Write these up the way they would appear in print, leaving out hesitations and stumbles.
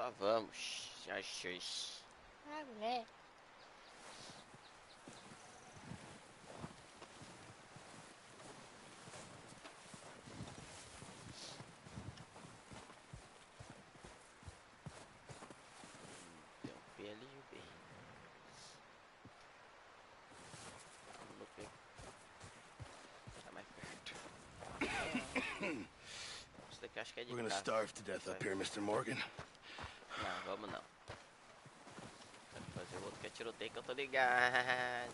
Só vamos. Jesus. Ah, moleque. Tem um P ali e um B. Vamos no P. Tá mais perto. Isso daqui acho que é de We're gonna graça. starve to death up here, Mr. Morgan. Não, vamos não. Tem que fazer outro que é tiroteio que eu tô ligado.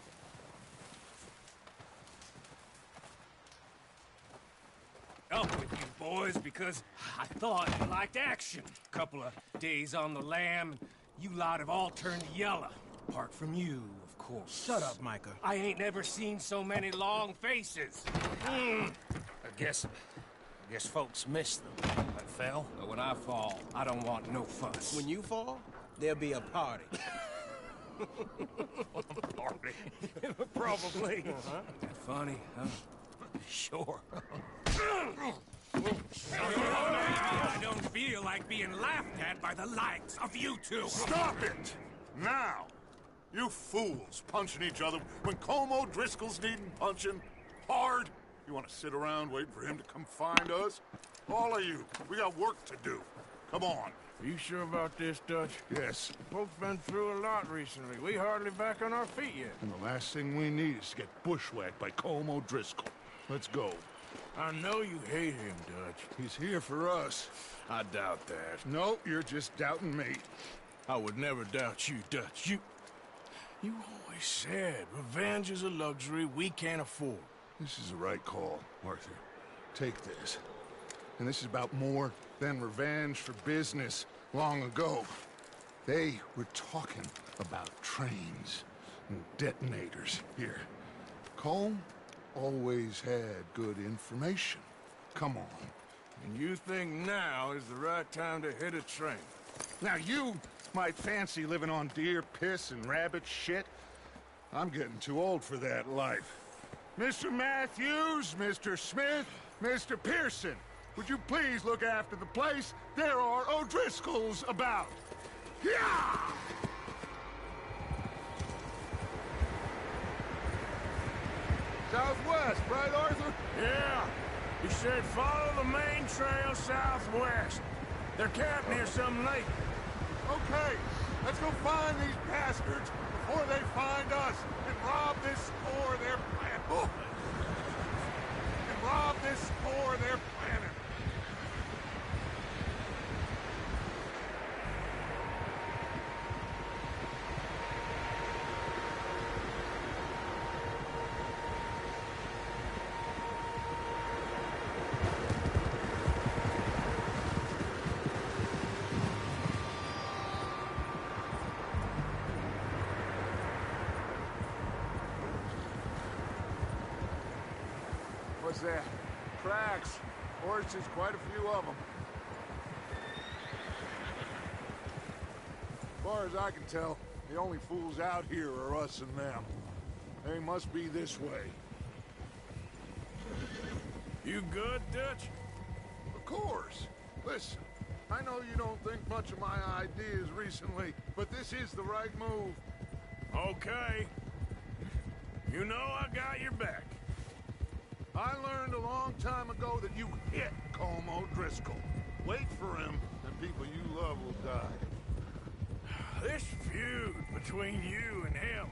Up with you boys because I thought you liked action. Couple of days on the lam, and you lot have all turned yellow. Apart from you, of course. Shut up, Micah. I ain't never seen so many long faces. I guess folks miss them. I fell, but when I fall, I don't want no fuss. When you fall, there'll be a party. Party? Probably. Funny, huh? Sure. I don't feel like being laughed at by the likes of you two. Stop it! Now! You fools punching each other when Como Driscoll's needing punching hard. You want to sit around waiting for him to come find us? All of you, we got work to do. Come on. You sure about this, Dutch? Yes. Folks been through a lot recently. We hardly back on our feet yet. And the last thing we need is to get bushwhacked by Como Driscoll. Let's go. I know you hate him, Dutch. He's here for us. I doubt that. No, you're just doubting me. I would never doubt you, Dutch. You always said revenge is a luxury we can't afford. This is the right call, Arthur. Take this. And this is about more than revenge for business long ago. They were talking about trains and detonators here. Colm always had good information. Come on. And you think now is the right time to hit a train? Now you might fancy living on deer piss and rabbit shit. I'm getting too old for that life. Mr. Matthews, Mr. Smith, Mr. Pearson, would you please look after the place? There are O'Driscolls about. Yeah! Southwest, right, Arthur? Yeah. He said follow the main trail southwest. They're camped near some lake. Okay, let's go find these bastards before they find us and rob this store they're planning. And rob this store they're planning. What's that? Tracks. Horses, quite a few of them. As far as I can tell, the only fools out here are us and them. They must be this way. You good, Dutch? Of course. Listen, I know you don't think much of my ideas recently, but this is the right move. Okay. You know I got your back. I learned a long time ago that you hit Como Driscoll. Wait for him, and people you love will die. This feud between you and him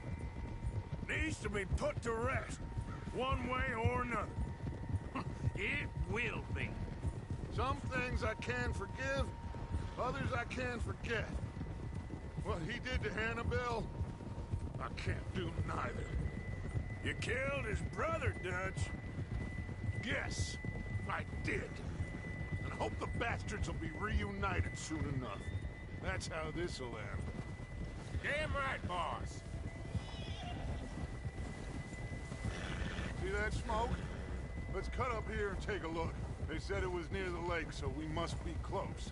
needs to be put to rest, one way or another. It will be. Some things I can forgive, others I can forget. What he did to Annabelle, I can't do neither. You killed his brother, Dutch. Yes, I did. And I hope the bastards will be reunited soon enough. That's how this'll end. Damn right, boss. See that smoke? Let's cut up here and take a look. They said it was near the lake, so we must be close.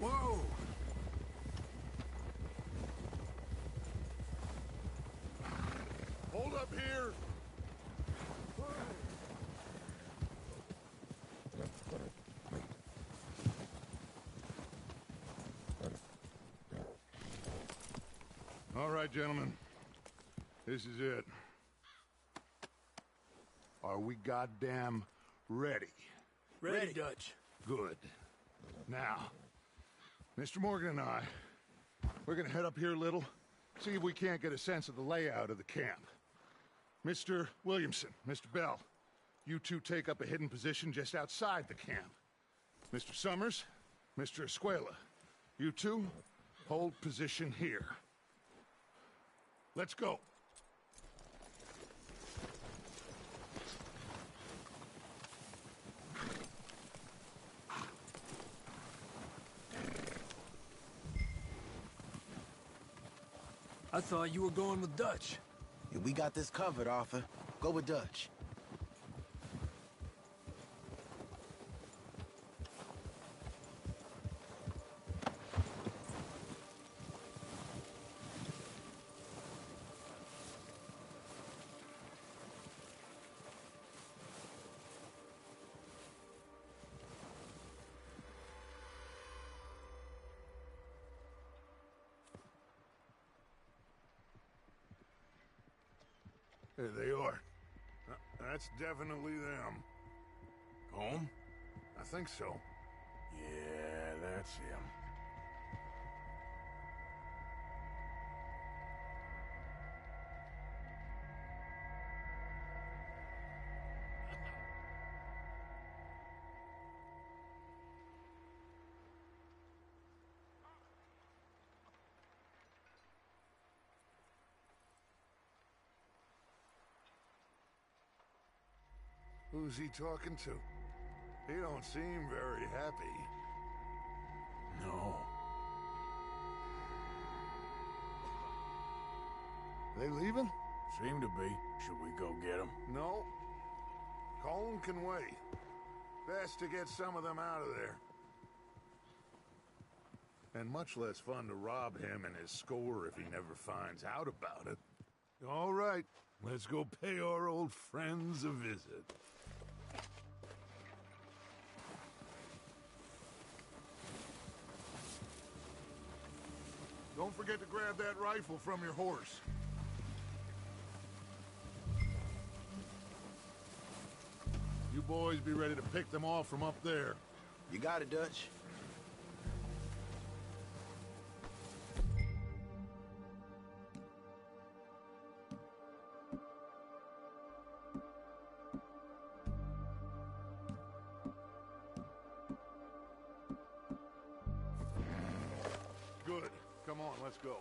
Whoa! Hold up here! Whoa. All right, gentlemen. This is it. Are we goddamn ready? Ready, Dutch. Good. Now, Mr. Morgan and I, we're gonna head up here a little, see if we can't get a sense of the layout of the camp. Mr. Williamson, Mr. Bell, you two take up a hidden position just outside the camp. Mr. Summers, Mr. Escuela, you two hold position here. Let's go. I thought you were going with Dutch. Yeah, we got this covered, Arthur. Go with Dutch. There they are. That's definitely them. Home? I think so. Yeah, that's him. Who's he talking to? He don't seem very happy. No. They leaving? Seem to be. Should we go get him? No. Colin can wait. Best to get some of them out of there. And much less fun to rob him and his score if he never finds out about it. All right, let's go pay our old friends a visit. Don't forget to grab that rifle from your horse. You boys be ready to pick them off from up there. You got it, Dutch. Good. Come on, let's go.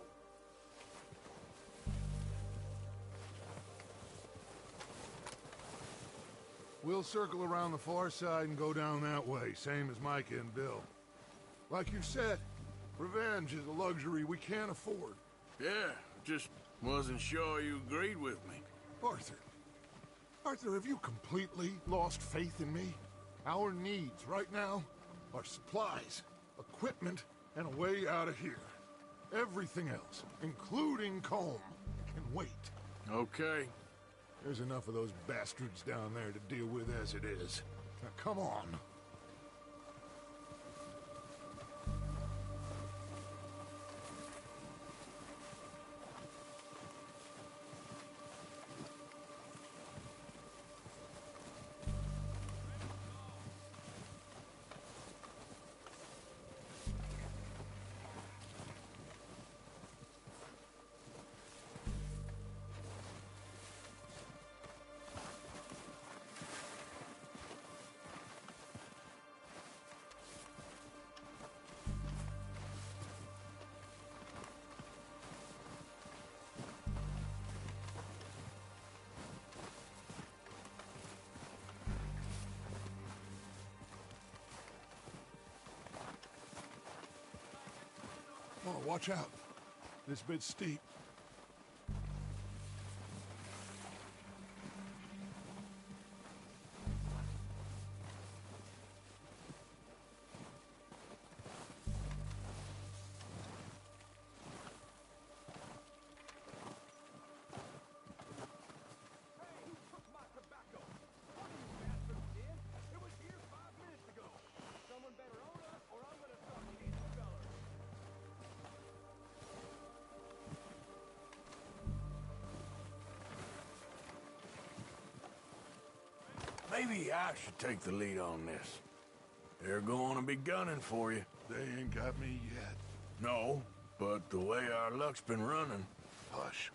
We'll circle around the far side and go down that way, same as Micah and Bill. Like you said, revenge is a luxury we can't afford. Yeah, just wasn't sure you agreed with me. Arthur. Arthur, have you completely lost faith in me? Our needs right now are supplies, equipment, and a way out of here. Everything else, including Combe, can wait. Okay. There's enough of those bastards down there to deal with as it is. Now, come on. Oh, watch out. This bit's steep. Maybe I should take the lead on this. They're going to be gunning for you. They ain't got me yet. No, but the way our luck's been running... Hush.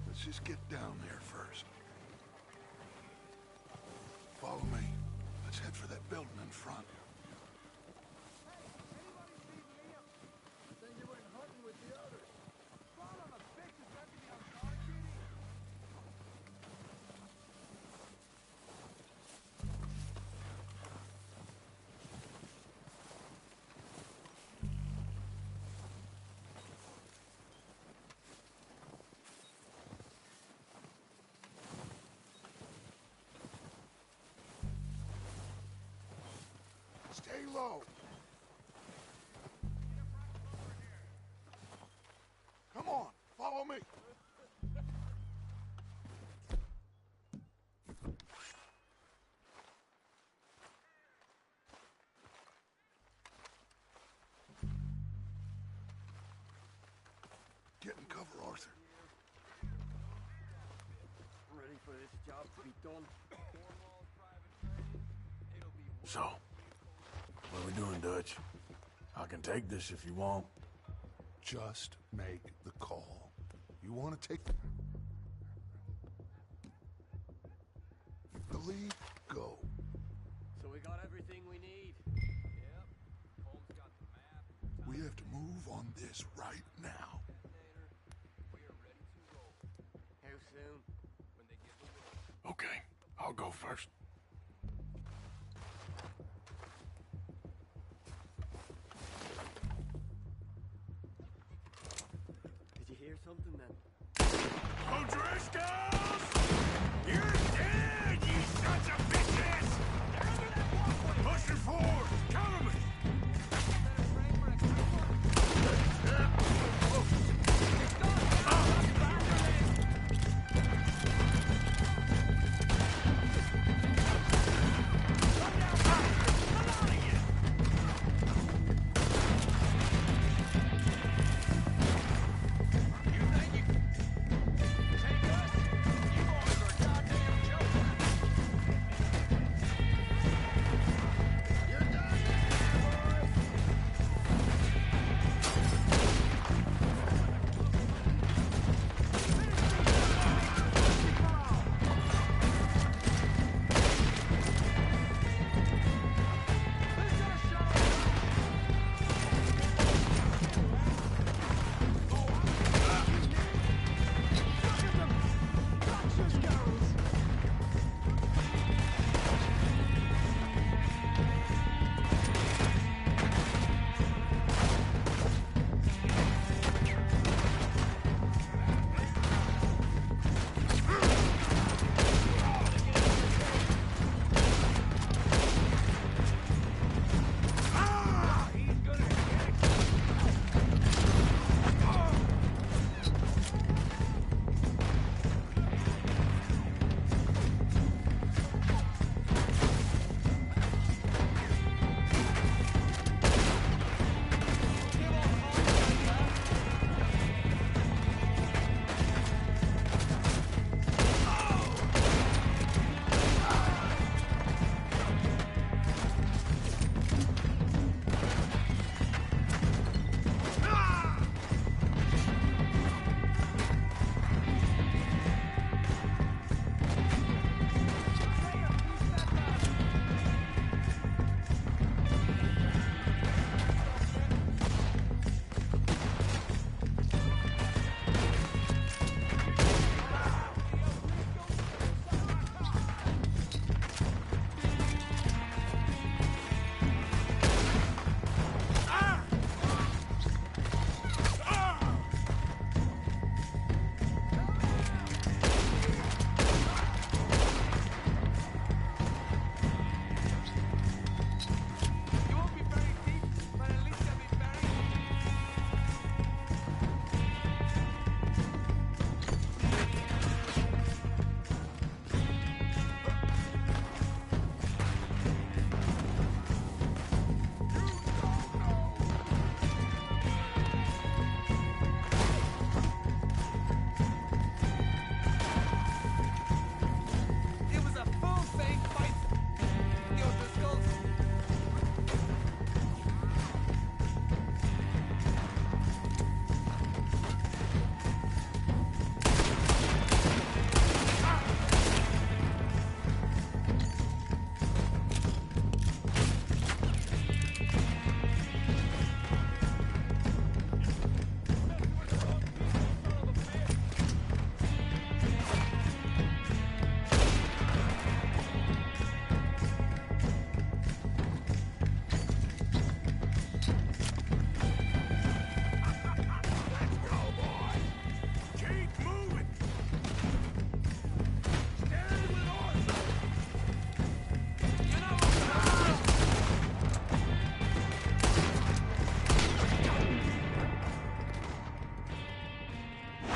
Let's just get down there first. Follow me. Let's head for that building in front. Stay low. Come on, follow me. Get in cover, Arthur. Ready for this job to be done. So, what are we doing, Dutch? I can take this if you want. Just make the call. You want to take the lead? Go. So we got everything we need. Yep. Holmes got the map. We have to move on this right now. We are ready to roll. How soon? When they give the word. Okay, I'll go first. Did you hear something then? O'Driscolls! You're dead, you sons of bitches! They're under that walkway! Pushing forward! Cover me! You're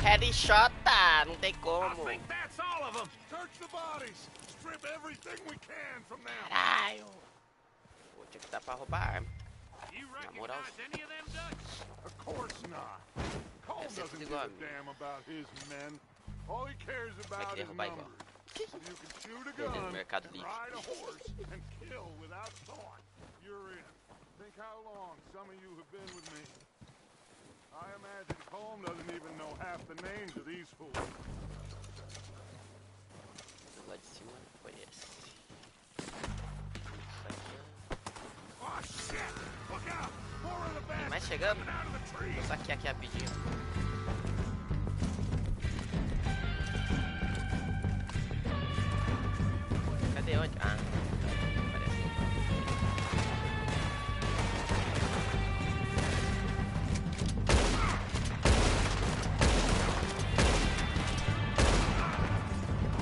Headshot, tá? Não tem I como. think that's all of them. Search the bodies. Strip everything we can from them. Caralho. Pô, tinha que dar pra roubar a arma. You Na moral. recognize any of them, Dutch? Of course not. Cole Deve ser doesn't tudo give igual a a mim. damn about his men. All he cares about queria is roubar igual. numbers. You can shoot a Vendendo no gun, Mercado Livre. ride a horse, and kill without thought. You're in. Think how long some of you have been with me. I imagine Colm doesn't even know half the names of these fools. Lá de cima foi esse. Isso aqui. Oh shit! Look out! More of the Tem band mais chegando. coming out of the trees. Vou saquear aqui rapidinho. Cadê onde? Ah, parece.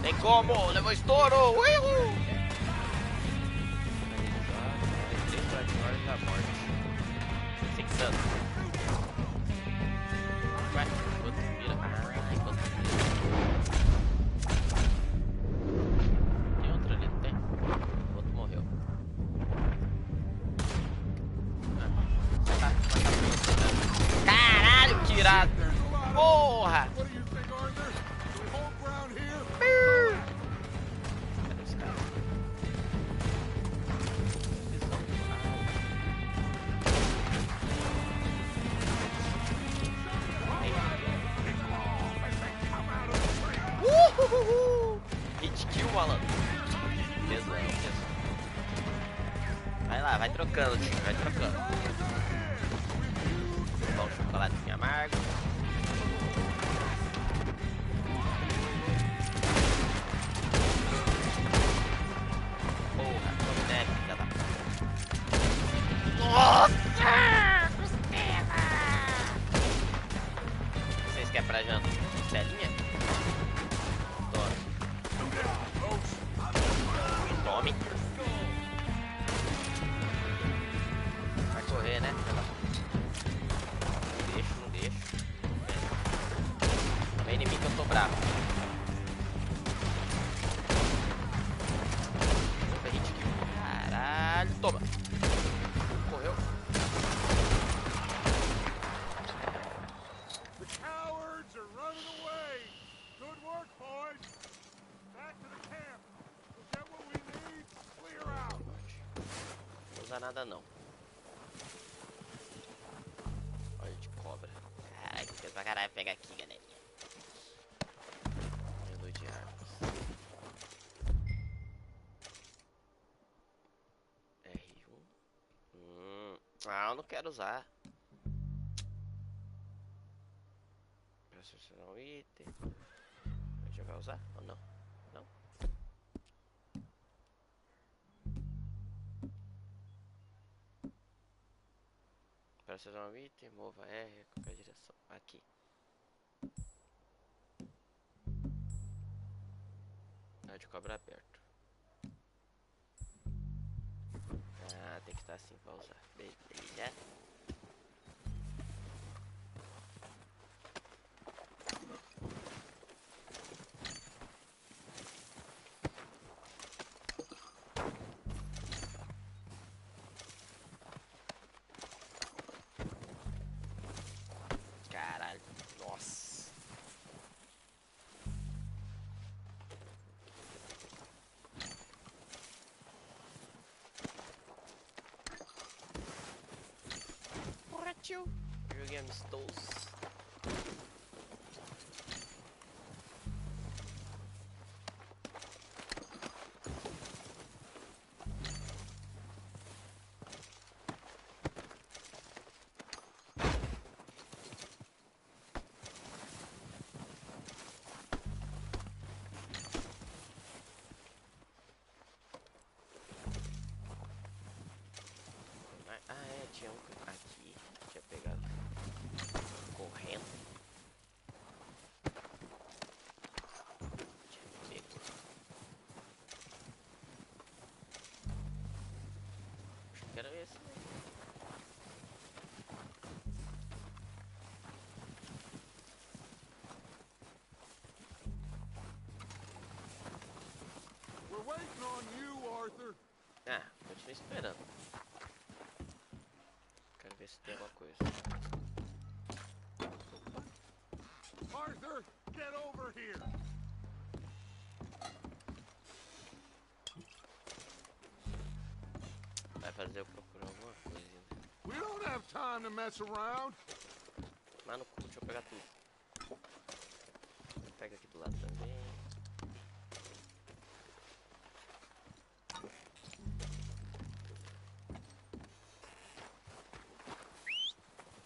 Tem como? Levou estouro! Uhul! Da morte. Fixando. Vai, enquanto vira. Ah, enquanto vira. Tem outro ali, não tem? O outro morreu. Ah, tá. Caralho, que irado! Porra! What do you think, Arthur? Do we hold ground here? Cadê os caras? Hit kill, malandro. Pesão, pesão. Vai lá, vai trocando, tio, vai trocando. Bom, chocolatinho amargo. Porra, come neve, filha da puta. Nossa! Costela! Vocês querem pra janta? Costelinha? Tome. Vai correr, né? Não deixo, não deixo. Vem em mim que eu tô bravo. Opa, hit kill. Caralho, toma. Correu. The cowards are running away. Good work, boys. Back to the camp. We'll get what we need. Clear out. Não usa nada não. Olha de cobra. Caralho, que pra caralho pegar aqui, galerinha. Menu de armas. R1. Ah, eu não quero usar. Pra selecionar um item. A gente vai usar ou não? Não? Para selecionar um item, mova R, qualquer direção. Aqui. A de cobra aberto. Ah, tem que estar assim pra usar. Beleza. Caralho, nossa. Porra, tio. Joguei amistoso. Ah, é, tinha um aqui. Tinha pegado correndo. Arthur? Ah, continua esperando. Quero ver se tem alguma coisa. Arthur, get over here. Vai fazer eu procurar alguma coisa ainda. We don't have time to mess around. Mas no cu, deixa eu pegar tudo. Pega aqui do lado também.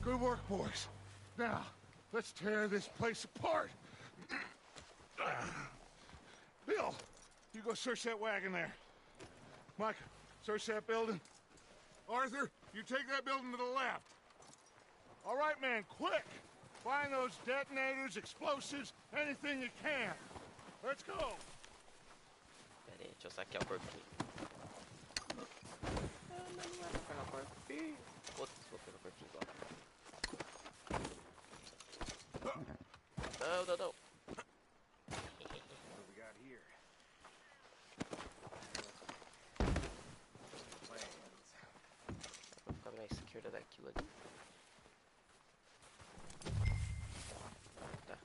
Good work, boys. Now, let's tear this place apart. Bill, you go search that wagon there. Mike, search that building. Arthur, you take that building to the left. All right, man, quick. Find those detonators, explosives, anything you can. Let's go. Pera aí, deixa eu saquear o corpinho. Ah, mas não é pra pegar o corpinho. Putz, vou pegar o corpinho igual. Não, não, não. What do we got here? Plans. Vou ficar na esquerda daquilo ali. Tá.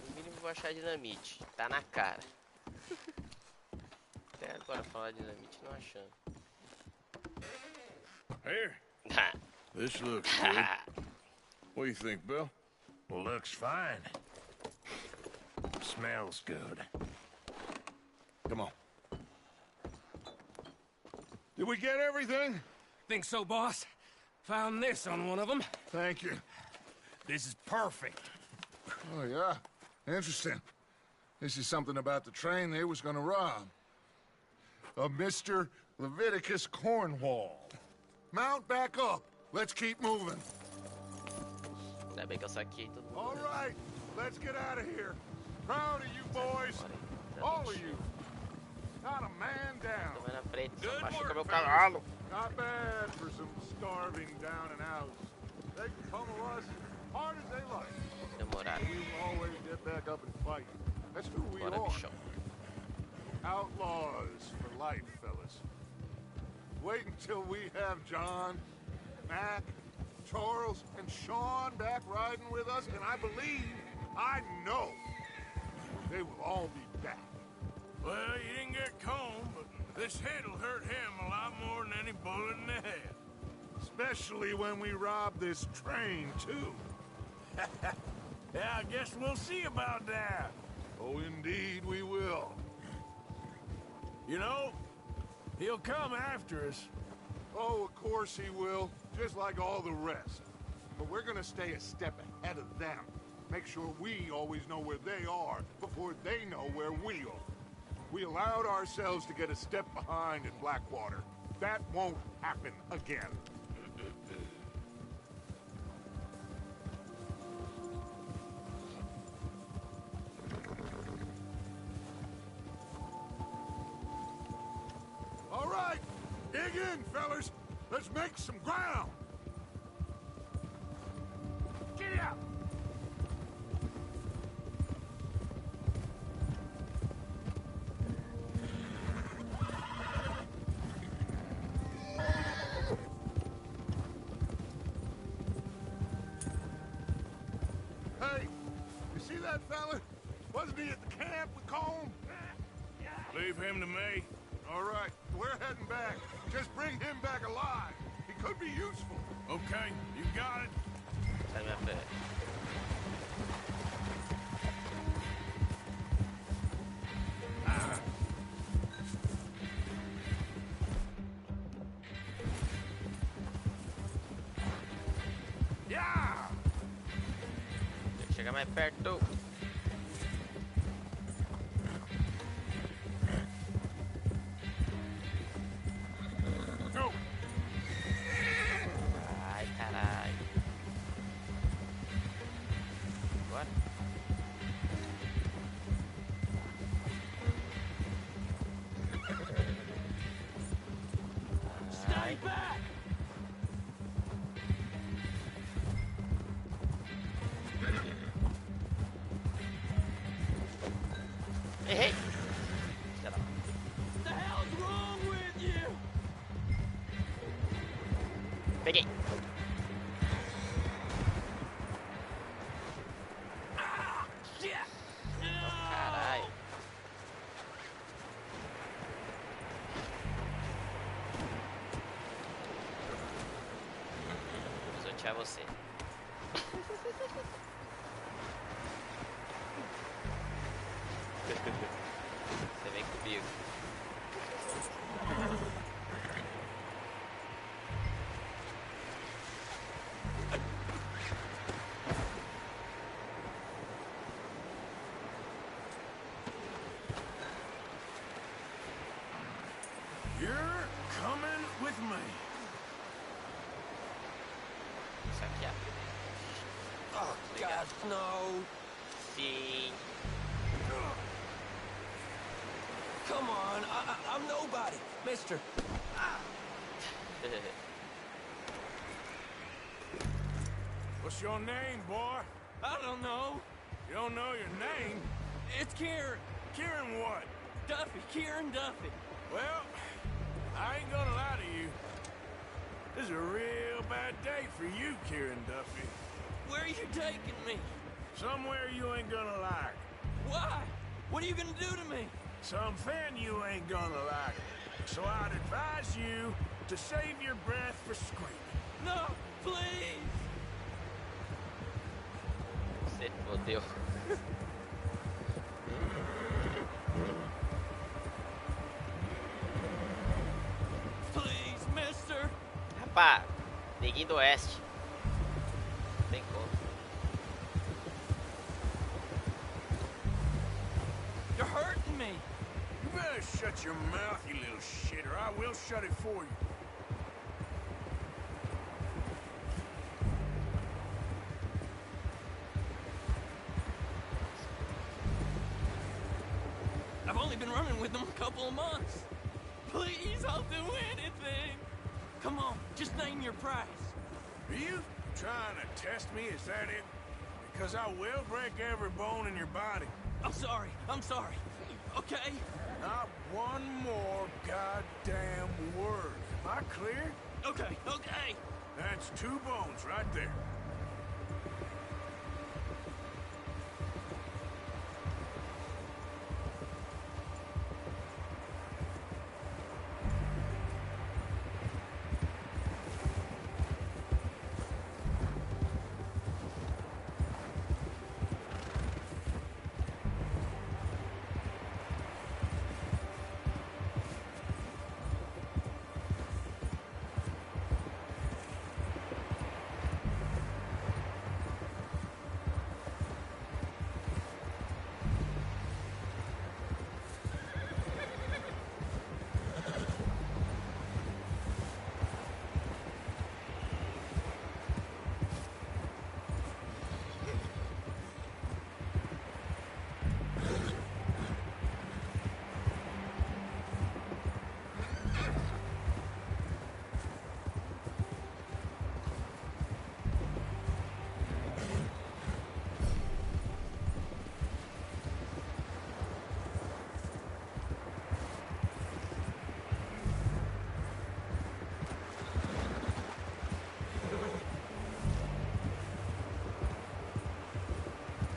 No mínimo vou achar dinamite. Tá na cara. Até agora falar dinamite não achando. Here, this looks good. What do you think, Bill? Looks fine. Smells good. Come on. Did we get everything? Think so, boss? Found this on one of them. Thank you. This is perfect. Oh, yeah? Interesting. This is something about the train they was gonna rob. Of Mr. Leviticus Cornwall. Mount back up. Let's keep moving. Ainda bem que eu saquei todo mundo. All right, let's get out of here. Proud of you boys. All of you. Not a man down. Tô vai na frente, só machuca meu cavalo. Not bad for some starving down and outs. They can pummel us hard as they like. Demorado. We will always get back up and fight. That's who we Bora, are. bichão. Outlaws for life, fellas. Wait until we have John, Mac, Charles, and Sean back riding with us, and I believe, I know, they will all be back. Well, you didn't get Combe, but this hit'll hurt him a lot more than any bullet in the head. Especially when we rob this train, too. Yeah, I guess we'll see about that. Oh, indeed we will. You know, he'll come after us. Oh, of course he will, just like all the rest. But we're gonna stay a step ahead of them. Make sure we always know where they are before they know where we are. We allowed ourselves to get a step behind in Blackwater. That won't happen again. All right, dig in, fellas. Let's make some ground. Get out. Hey, you see that fella? Wasn't he at the camp with Colm? Leave him to me. All right, we're heading back. Just bring him back alive. He could be useful. Okay, you got it. Sai minha frente. Yeah! Tem que chegar mais perto. Go! Ai, caralho. Agora? Stay back! Errei! Será? What the hell é você. Você vem comigo. You're coming with me. Isso aqui é a primeira. Oh, God, no. Sim. Come on, I'm nobody, mister. What's your name, boy? I don't know. You don't know your name? It's Kieran. Kieran what? Duffy, Kieran Duffy. Well, I ain't gonna lie to you. This is a real bad day for you, Kieran Duffy. Where are you taking me? Somewhere you ain't gonna like. Why? What are you gonna do to me? Something you ain't gonna like. So I'd advise you to save your breath for screaming. No, please. Você fodeu. Please, mister. Rapá, neguinho do oeste. Não tem como. You're hurting me. You better shut your mouth, you little shit, or I will shut it for you. I've only been running with them a couple of months. Please, I'll do anything. Come on, just name your price. Are you trying to test me? Is that it? Because I will break every bone in your body. I'm sorry. Okay? Not one more goddamn word. Am I clear? Okay. That's 2 bones right there.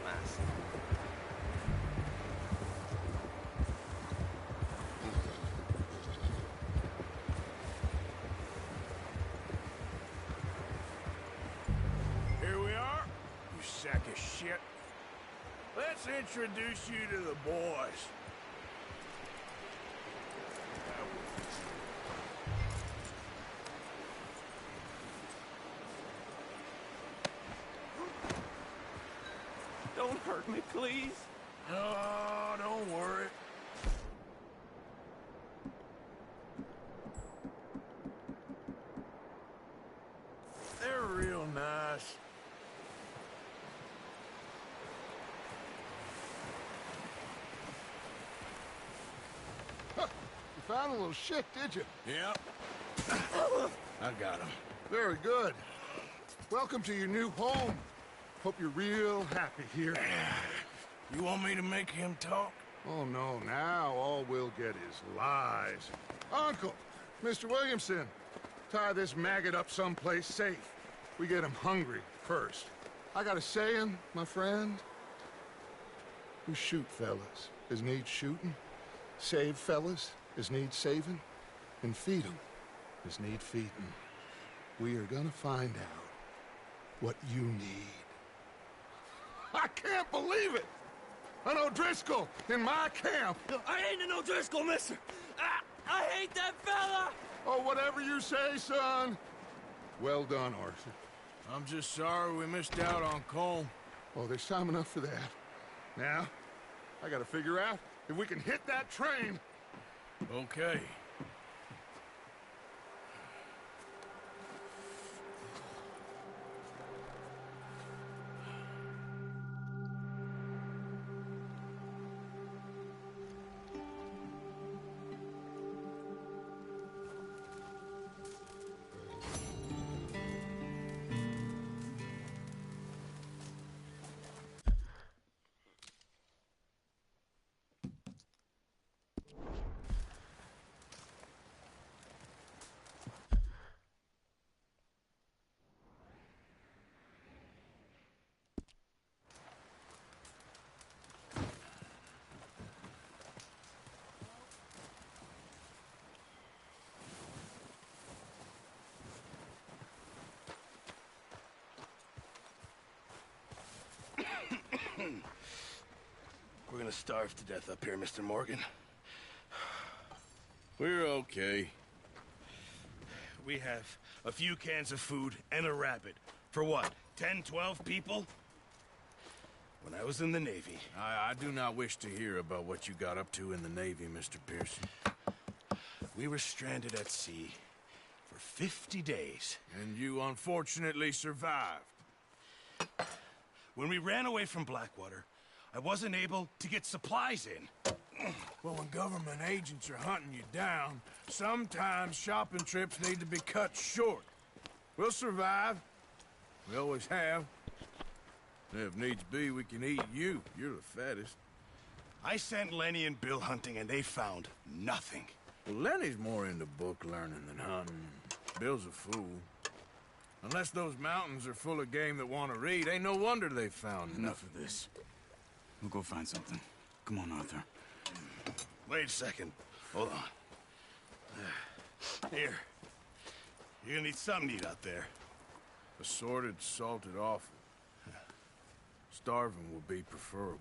Massa. Here we are, you sack of shit. Let's introduce you to the boys. Don't hurt me, please. Oh, don't worry. They're real nice. You found a little shit, did you? Yep. I got him. Very good. Welcome to your new home. Hope you're real happy here. You want me to make him talk? Oh, no, now all we'll get is lies. Uncle, Mr. Williamson, tie this maggot up someplace safe. We get him hungry first. I got a saying, my friend. We shoot fellas as need shooting, save fellas as need saving, and feed 'em as need feeding. We are gonna find out what you need. I can't believe it! An O'Driscoll in my camp! I ain't an O'Driscoll, mister! I hate that fella! Oh, whatever you say, son. Well done, Arthur. I'm just sorry we missed out on Cole. Oh, there's time enough for that. Now, I gotta figure out if we can hit that train. Okay. We're gonna starve to death up here, Mr. Morgan. We're okay. We have a few cans of food and a rabbit. For what, 10, 12 people? When I was in the Navy... I do not wish to hear about what you got up to in the Navy, Mr. Pearson. We were stranded at sea for 50 days. And you unfortunately survived. When we ran away from Blackwater, I wasn't able to get supplies in. Well, when government agents are hunting you down, sometimes shopping trips need to be cut short. We'll survive. We always have. If needs be, we can eat you. You're the fattest. I sent Lenny and Bill hunting, and they found nothing. Well, Lenny's more into book learning than hunting. Bill's a fool. Unless those mountains are full of game that want to read, ain't no wonder they found Enough of this. We'll go find something. Come on, Arthur. Wait a second. Hold on. Here. You're gonna need something to eat out there. Assorted, salted offal. Starving will be preferable.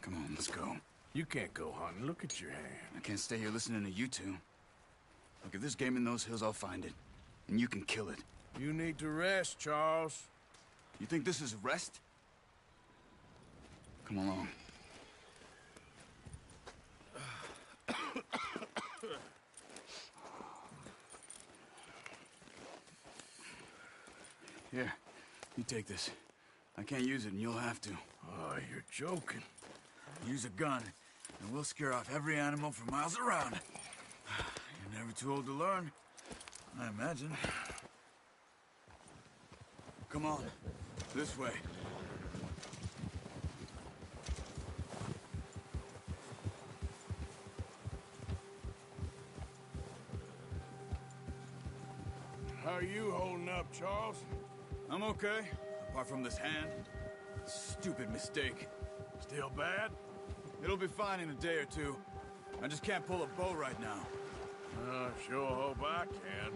Come on, let's go. You can't go hunting. Look at your hand. I can't stay here listening to you two. Look, if there's game in those hills, I'll find it. And you can kill it. You need to rest, Charles. You think this is rest? Come along. Here, you take this. I can't use it, and you'll have to. Oh, you're joking. Use a gun, and we'll scare off every animal for miles around. You're never too old to learn, I imagine. Come on, this way. How are you holding up, Charles? I'm okay, apart from this hand. Stupid mistake. Still bad? It'll be fine in a day or two. I just can't pull a bow right now. Sure hope I can.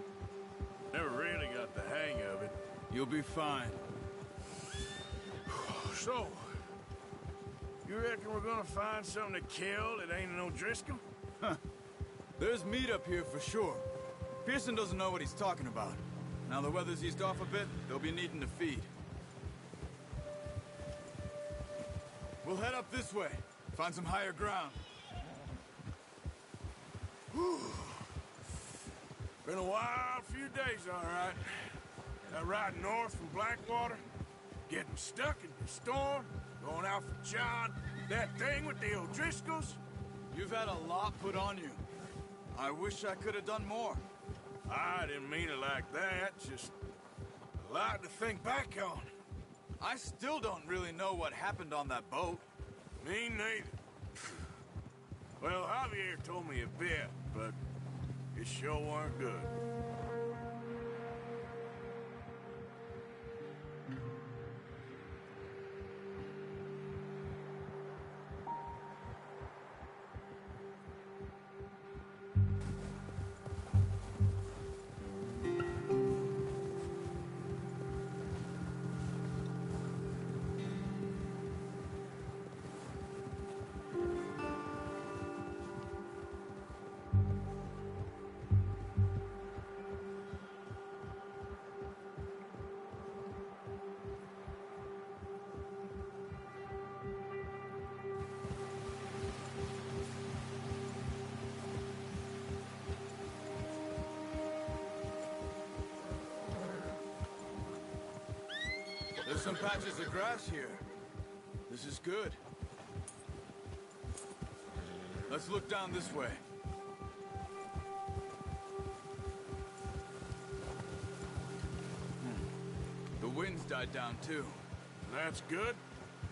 Never really got the hang of it. You'll be fine. So, you reckon we're gonna find something to kill that ain't an O'Driscoll? There's meat up here for sure. Pearson doesn't know what he's talking about. Now the weather's eased off a bit, they'll be needing to feed. We'll head up this way, find some higher ground. Whew. Been a wild few days, all right. That ride north from Blackwater, getting stuck in the storm, going out for John, that thing with the O'Driscolls. You've had a lot put on you. I wish I could have done more. I didn't mean it like that, just a lot to think back on. I still don't really know what happened on that boat. Me neither. Well, Javier told me a bit, but it sure weren't good. some patches of grass here. This is good. Let's look down this way. The wind's died down too. That's good.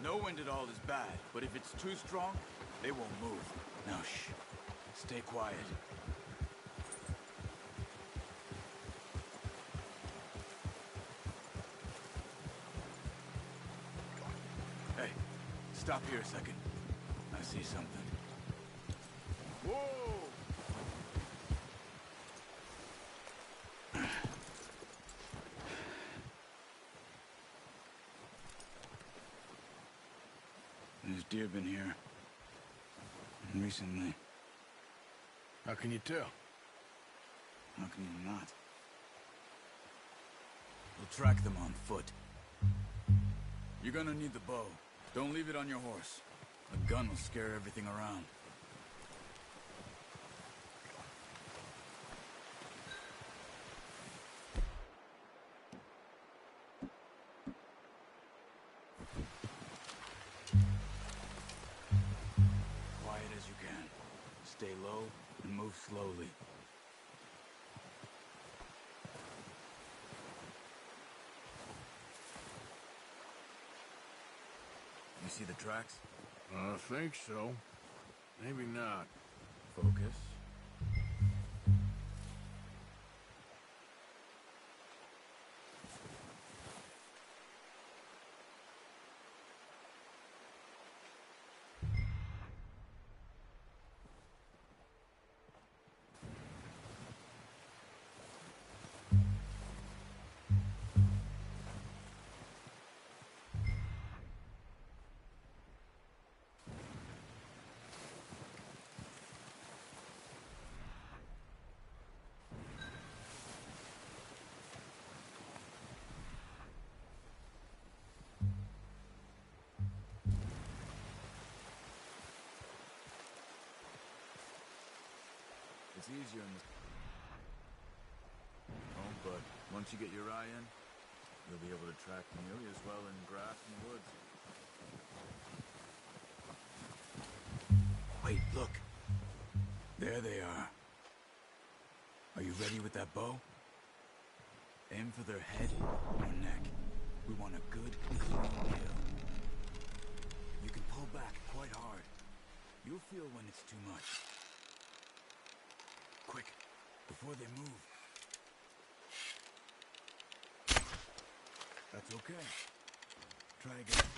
No wind at all is bad, but if it's too strong, they won't move. Now shh. Stay quiet. Hey, stop here a second. I see something. Whoa! There's deer been here. Recently. How can you tell? How can you not? We'll track them on foot. You're gonna need the bow. Don't leave it on your horse. A gun will scare everything around. Quiet as you can. Stay low and move slowly. You see the tracks? I think so. Maybe not. Focus. It's easier in the... Oh, but once you get your eye in, you'll be able to track nearly as well in grass and woods. Wait, look. There they are. Are you ready with that bow? Aim for their head or neck. We want a good, clean kill. You can pull back quite hard. You'll feel when it's too much. Quick, before they move. That's okay. Try again.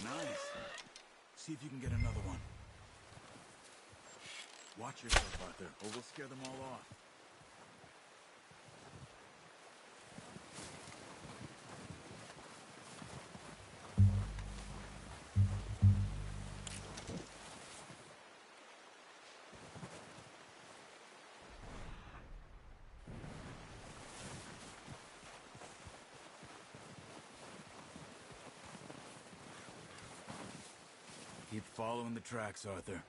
Nice. See if you can get another one. Watch yourself, Arthur, or we'll scare them all off. following the tracks, Arthur.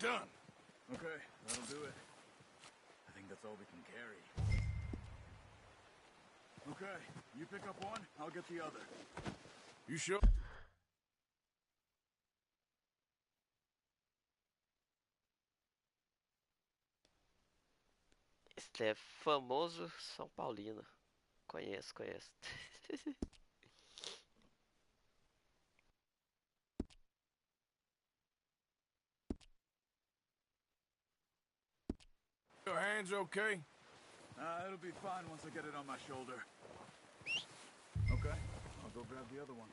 Done. Okay, that'll do it. I think that's all we can carry. Okay, you pick up one, I'll get the other. You sure? Este é famoso São Paulino. Conheço, conheço. Your hands okay? It'll be fine once I get it on my shoulder. Okay, I'll go grab the other one.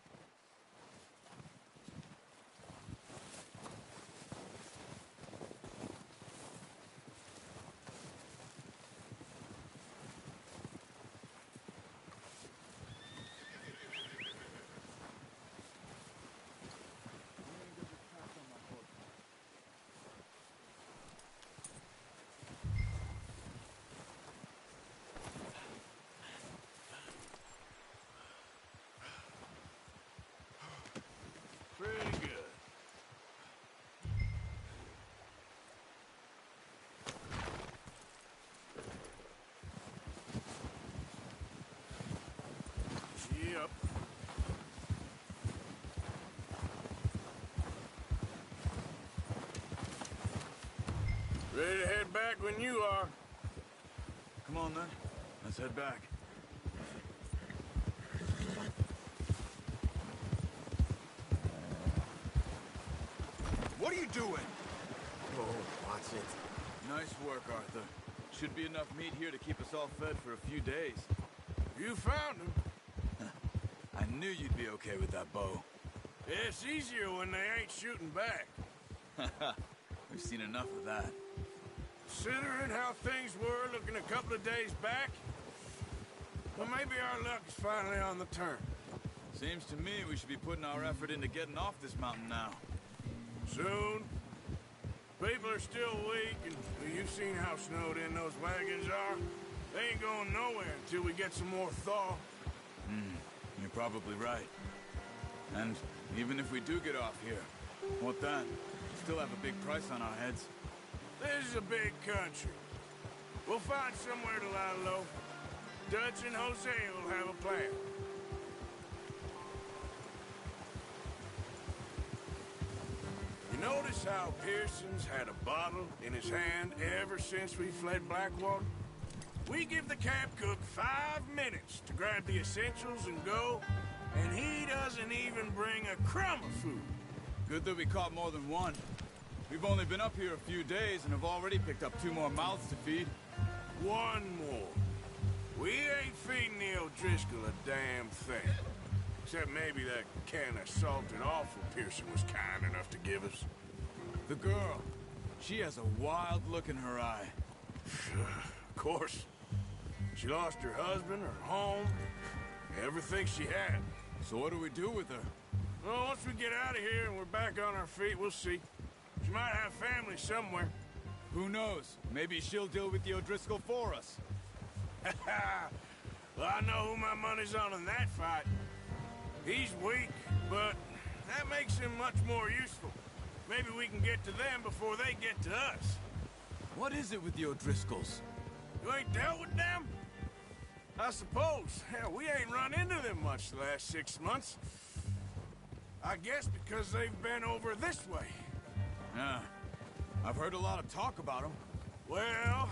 Pretty good. Yep. Ready to head back when you are. Come on then, let's head back. What are you doing? Oh, watch it. Nice work, Arthur. Should be enough meat here to keep us all fed for a few days. You found him. I knew you'd be okay with that bow. It's easier when they ain't shooting back. We've seen enough of that. Considering how things were looking a couple of days back, well, maybe our luck is finally on the turn. Seems to me we should be putting our effort into getting off this mountain now. Soon. People are still weak, and well, you've seen how snowed in those wagons are. They ain't going nowhere until we get some more thaw. You're probably right. And even if we do get off here, what then? We still have a big price on our heads. This is a big country. We'll find somewhere to lie low. Dutch and Jose will have a plan. You notice how Pearson's had a bottle in his hand ever since we fled Blackwater? We give the camp cook 5 minutes to grab the essentials and go, and he doesn't even bring a crumb of food. Good that we caught more than one. We've only been up here a few days and have already picked up 2 more mouths to feed. One more. We ain't feeding the O'Driscoll a damn thing. Except maybe that can of salted offal Pearson was kind enough to give us. The girl, she has a wild look in her eye. Of course. She lost her husband, her home, everything she had. So what do we do with her? Well, once we get out of here and we're back on our feet, we'll see. She might have family somewhere. Who knows? Maybe she'll deal with the O'Driscoll for us. Well, I know who my money's on in that fight. He's weak, but that makes him much more useful. Maybe we can get to them before they get to us. What is it with the O'Driscolls? You ain't dealt with them? I suppose. Hell, we ain't run into them much the last 6 months. I guess because they've been over this way. Yeah. I've heard a lot of talk about them. Well,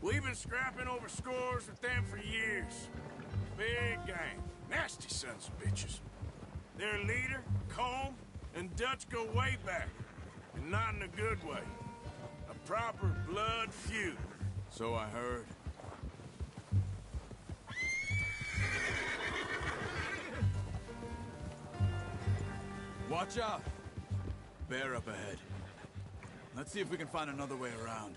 we've been scrapping over scores with them for years. Big gang. Nasty sons of bitches. Their leader, Combe, and Dutch go way back. And not in a good way. A proper blood feud. So I heard. Watch out! bear up ahead. Let's see if we can find another way around.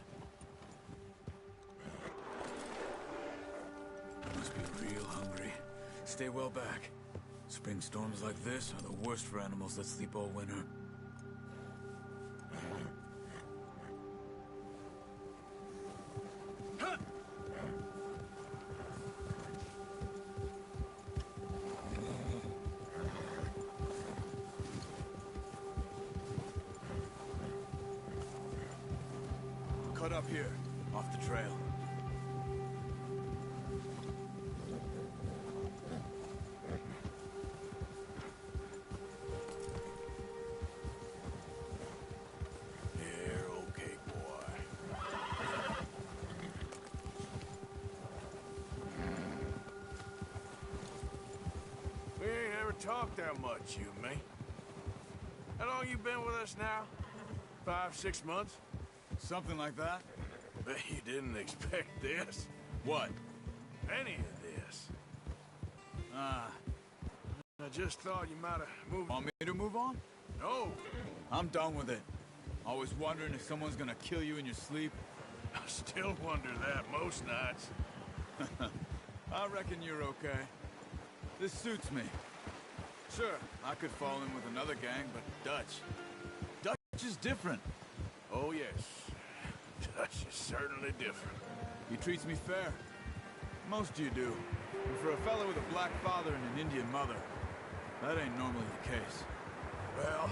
You must be real hungry. Stay well back. Spring storms like this are the worst for animals that sleep all winter. Cut up here, off the trail. You're okay, boy. We ain't ever talked that much, you and me. How long you been with us now? 5, 6 months? Something like that? Bet you didn't expect this. What? Any of this. Ah, I just thought you might have moved... want me to move on? No. I'm done with it. Always wondering if someone's gonna kill you in your sleep. I still wonder that most nights. I reckon you're okay. This suits me. Sure, I could fall in with another gang, but Dutch is different. Oh, yes. Dutch is certainly different. He treats me fair. Most of you do. And for a fellow with a black father and an Indian mother, that ain't normally the case. Well,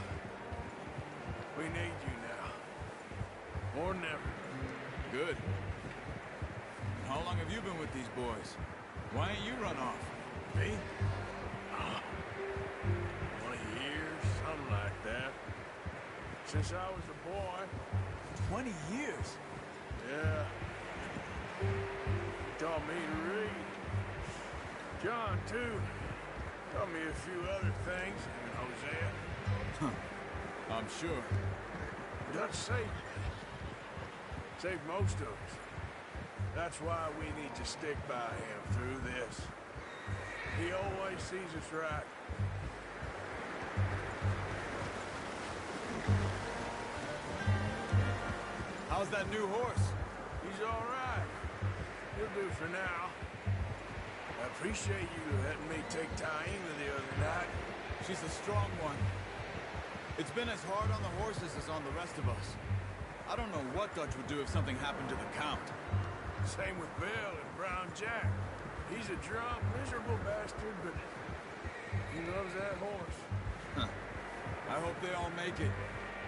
we need you now. More than ever. Good. And how long have you been with these boys? Why ain't you run off? Me? 20 years, something like that. Since I was a boy. 20 years? Yeah. Taught me to read. John, too. Taught me a few other things. And Hosea. I'm sure. Dutch saved me. Saved most of us. That's why we need to stick by him through this. He always sees us right. How's that new horse? He's all right. He'll do for now. I appreciate you letting me take Taima the other night. She's a strong one. It's been as hard on the horses as on the rest of us. I don't know what Dutch would do if something happened to the Count. Same with Bill and Brown Jack. He's a drunk, miserable bastard, but he loves that horse. Huh. I hope they all make it.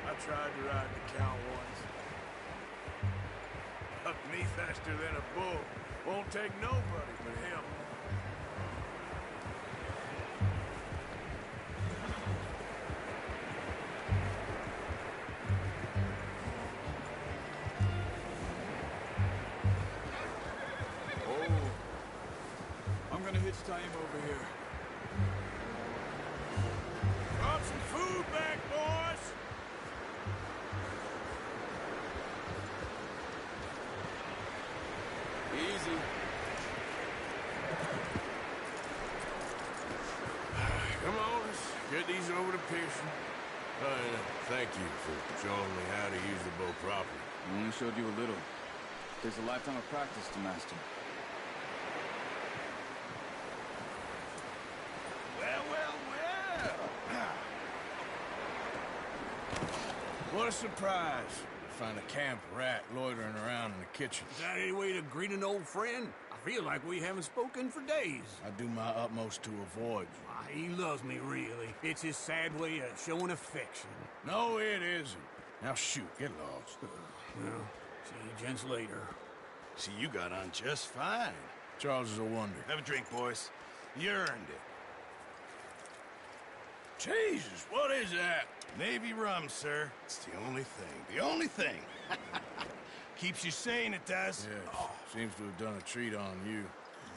I tried to ride the Count once. Up me faster than a bull. Won't take nobody but him. Oh. I'm gonna hitch Taima over here. Brought some food back, boys! Easy. Come on, let's get these over to Pearson. Thank you for showing me how to use the bow properly. I only showed you a little. There's a lifetime of practice to master. Well, well, well! What a surprise. Find a camp rat loitering around in the kitchen. Is that any way to greet an old friend? I feel like we haven't spoken for days. I do my utmost to avoid you. Why, he loves me, really. It's his sad way of showing affection. No, it isn't. Now shoot, get lost. Well, see you gents later. See, you got on just fine. Charles is a wonder. Have a drink, boys. You earned it. Jesus, what is that? Navy rum, sir. It's the only thing. The only thing. Keeps you sane, it does. Yeah, seems to have done a treat on you.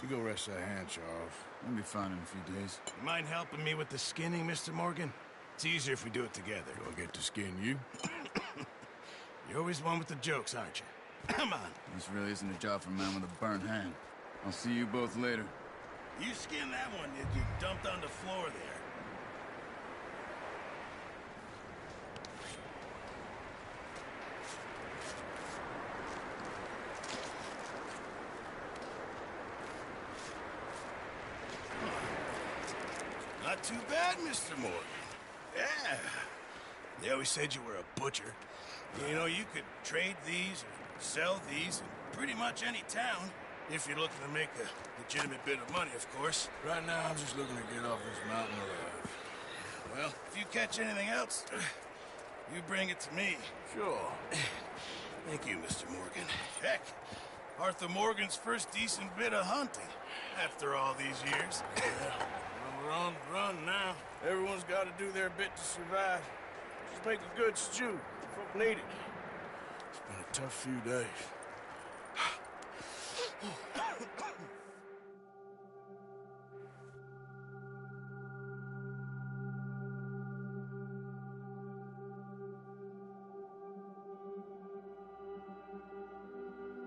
You go rest that hand, Charles. I'll be fine in a few days. You mind helping me with the skinning, Mr. Morgan? It's easier if we do it together. Do I get to skin you? You're always one with the jokes, aren't you? Come on. This really isn't a job for a man with a burnt hand. I'll see you both later. You skinned that one you dumped on the floor there. not too bad, Mr. Morgan. Yeah. They always said you were a butcher. You know, you could trade these or sell these in pretty much any town, if you're looking to make a legitimate bit of money, of course. Right now, I'm just looking to get off this mountain alive. Well, if you catch anything else, you bring it to me. Sure. Thank you, Mr. Morgan. Heck, Arthur Morgan's first decent bit of hunting after all these years. We're on the run now. Everyone's got to do their bit to survive. Just make a good stew. Folk need it. It's been a tough few days.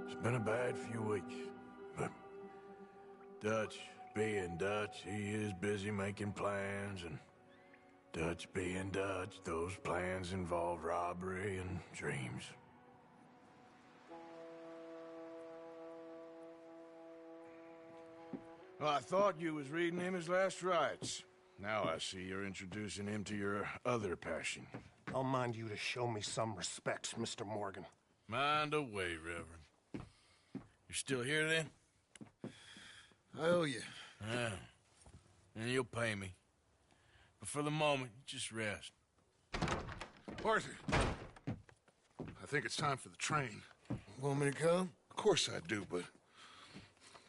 It's been a bad few weeks, but Dutch being Dutch, he is busy making plans, and Dutch being Dutch, those plans involve robbery and dreams. Well, I thought you was reading him his last rites. Now I see you're introducing him to your other passion. I'll mind you to show me some respect, Mr. Morgan. Mind away, Reverend. You still here, then? I owe you. Yeah. And you'll pay me. But for the moment, just rest. Arthur, I think it's time for the train. Want me to come? Of course I do, but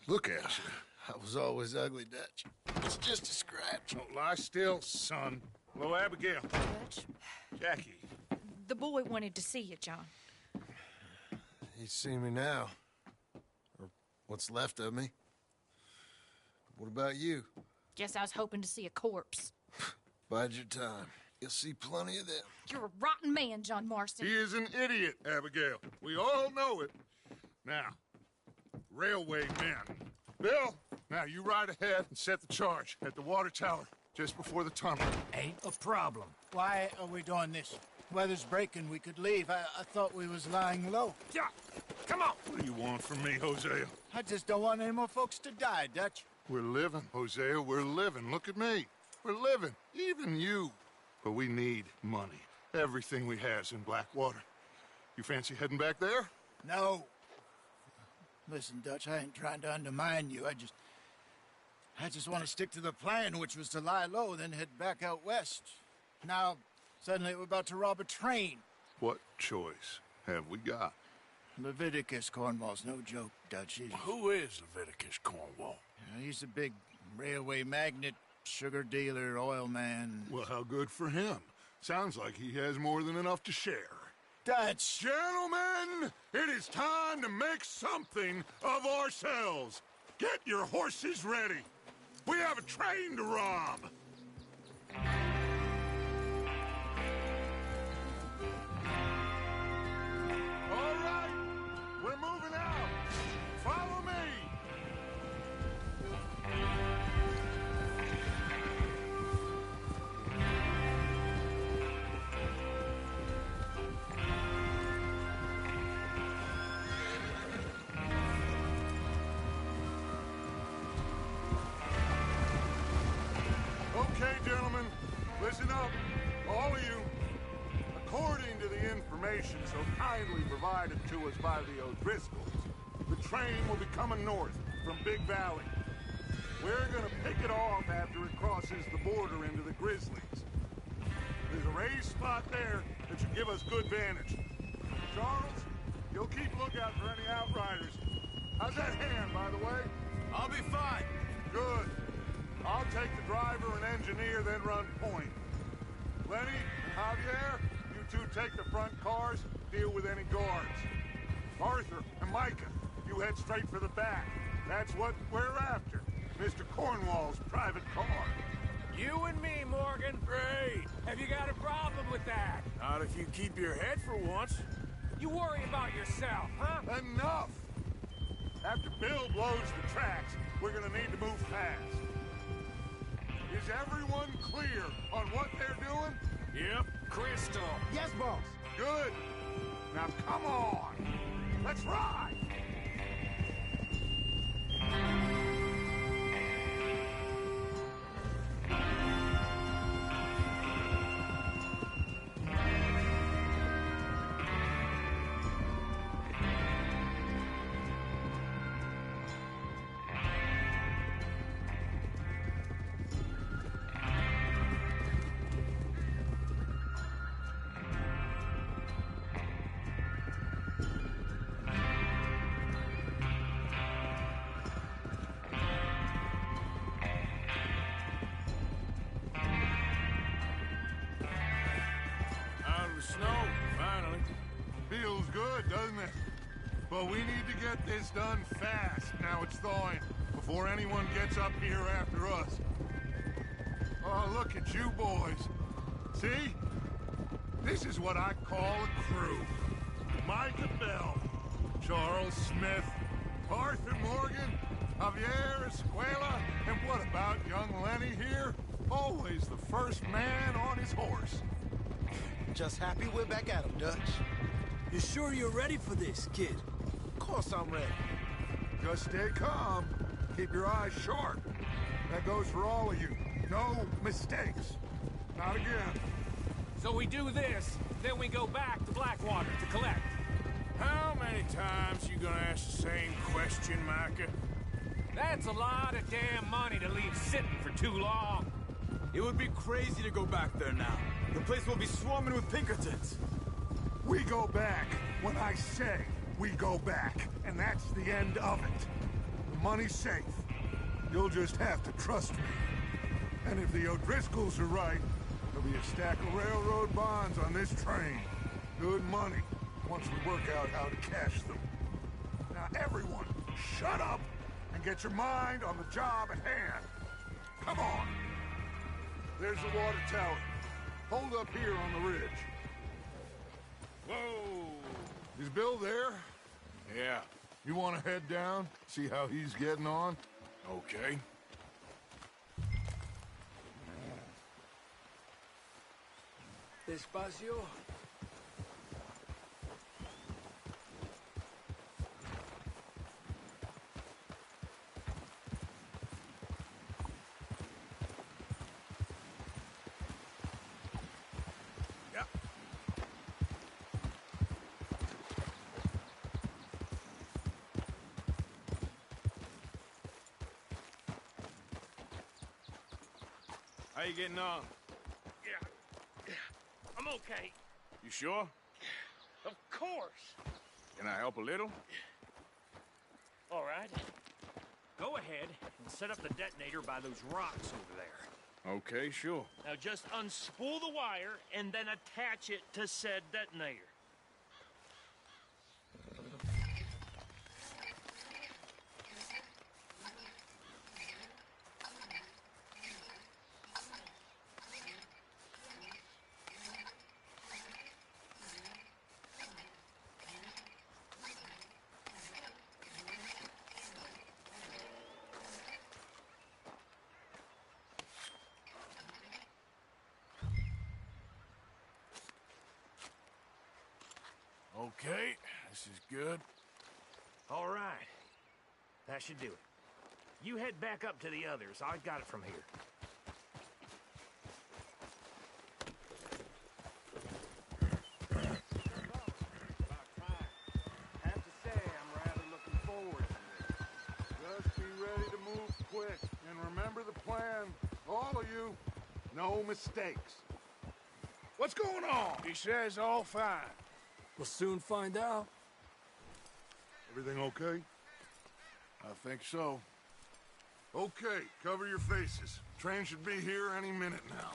look at you. I was always ugly, Dutch. It's just a scratch. Don't lie still, son. Hello, Abigail. Dutch, Jackie. the boy wanted to see you, John. He's seen me now. Or what's left of me. What about you? Guess I was hoping to see a corpse. Bide your time. You'll see plenty of them. You're a rotten man, John Marston. He is an idiot, Abigail. We all know it. Now, railway men. Bill, now you ride ahead and set the charge at the water tower just before the tunnel. Ain't a problem. Why are we doing this? Weather's breaking. We could leave. I thought we was lying low. Yeah, come on. What do you want from me, Hosea? I just don't want any more folks to die, Dutch. We're living, Hosea. We're living. Look at me. We're living. Even you. But we need money. Everything we has in Blackwater. You fancy heading back there? No. Listen, Dutch, I ain't trying to undermine you. I just want to stick to the plan, which was to lie low, then head back out west. Now, suddenly we're about to rob a train. What choice have we got? Leviticus Cornwall's no joke, Dutch. Who is Leviticus Cornwall? He's a big railway magnate, sugar dealer, oil man. Well, how good for him. Sounds like he has more than enough to share. Dutch! Gentlemen, it is time to make something of ourselves. Get your horses ready. We have a train to rob. All right, we're moving out. Follow me. Okay, gentlemen, listen up, all of you. According to the information so kindly provided to us by the O'Driscolls, the train will be coming north from Big Valley. We're gonna pick it off after it crosses the border into the Grizzlies. There's a raised spot there that should give us good vantage. Charles, you'll keep lookout for any outriders. How's that hand, by the way? I'll be fine. Good. I'll take the driver and engineer, then run point. Lenny and Javier, you two take the front cars, deal with any guards. Arthur and Micah, you head straight for the back. That's what we're after. Mr. Cornwall's private car. You and me, Morgan. Great. Have you got a problem with that? Not if you keep your head for once. You worry about yourself, huh? Enough! After Bill blows the tracks, we're gonna need to move fast. Is everyone clear on what they're doing? Yep. Crystal. Yes, boss. Good. Now come on. Let's ride. Feels good, doesn't it? But we need to get this done fast. Now it's thawing, before anyone gets up here after us. Oh, look at you boys. See? This is what I call a crew. Micah Bell, Charles Smith, Arthur Morgan, Javier Escuela, and what about young Lenny here? Always the first man on his horse. Just happy we're back at him, Dutch. You sure you're ready for this, kid? Of course I'm ready. Just stay calm. Keep your eyes sharp. That goes for all of you. No mistakes. Not again. So we do this, then we go back to Blackwater to collect. How many times you gonna ask the same question, Micah? That's a lot of damn money to leave sitting for too long. It would be crazy to go back there now. The place will be swarming with Pinkertons. We go back when I say we go back, and that's the end of it. The money's safe. You'll just have to trust me. And if the O'Driscolls are right, there'll be a stack of railroad bonds on this train. Good money, once we work out how to cash them. Now everyone, shut up and get your mind on the job at hand. Come on. There's the water tower. Hold up here on the ridge. Whoa! Is Bill there? Yeah. You want to head down, see how he's getting on? Okay. Despacio. How you getting on? Yeah, I'm okay. You sure? Of course. Can I help a little? All right. Go ahead and set up the detonator by those rocks over there. Okay, sure. Now just unspool the wire and then attach it to said detonator. Okay, this is good. All right. That should do it. You head back up to the others. I got it from here. I have to say, I'm rather looking forward to this. Just be ready to move quick, and remember the plan. All of you, no mistakes. What's going on? He says all fine. We'll soon find out. Everything okay? I think so. Okay, cover your faces. Train should be here any minute now.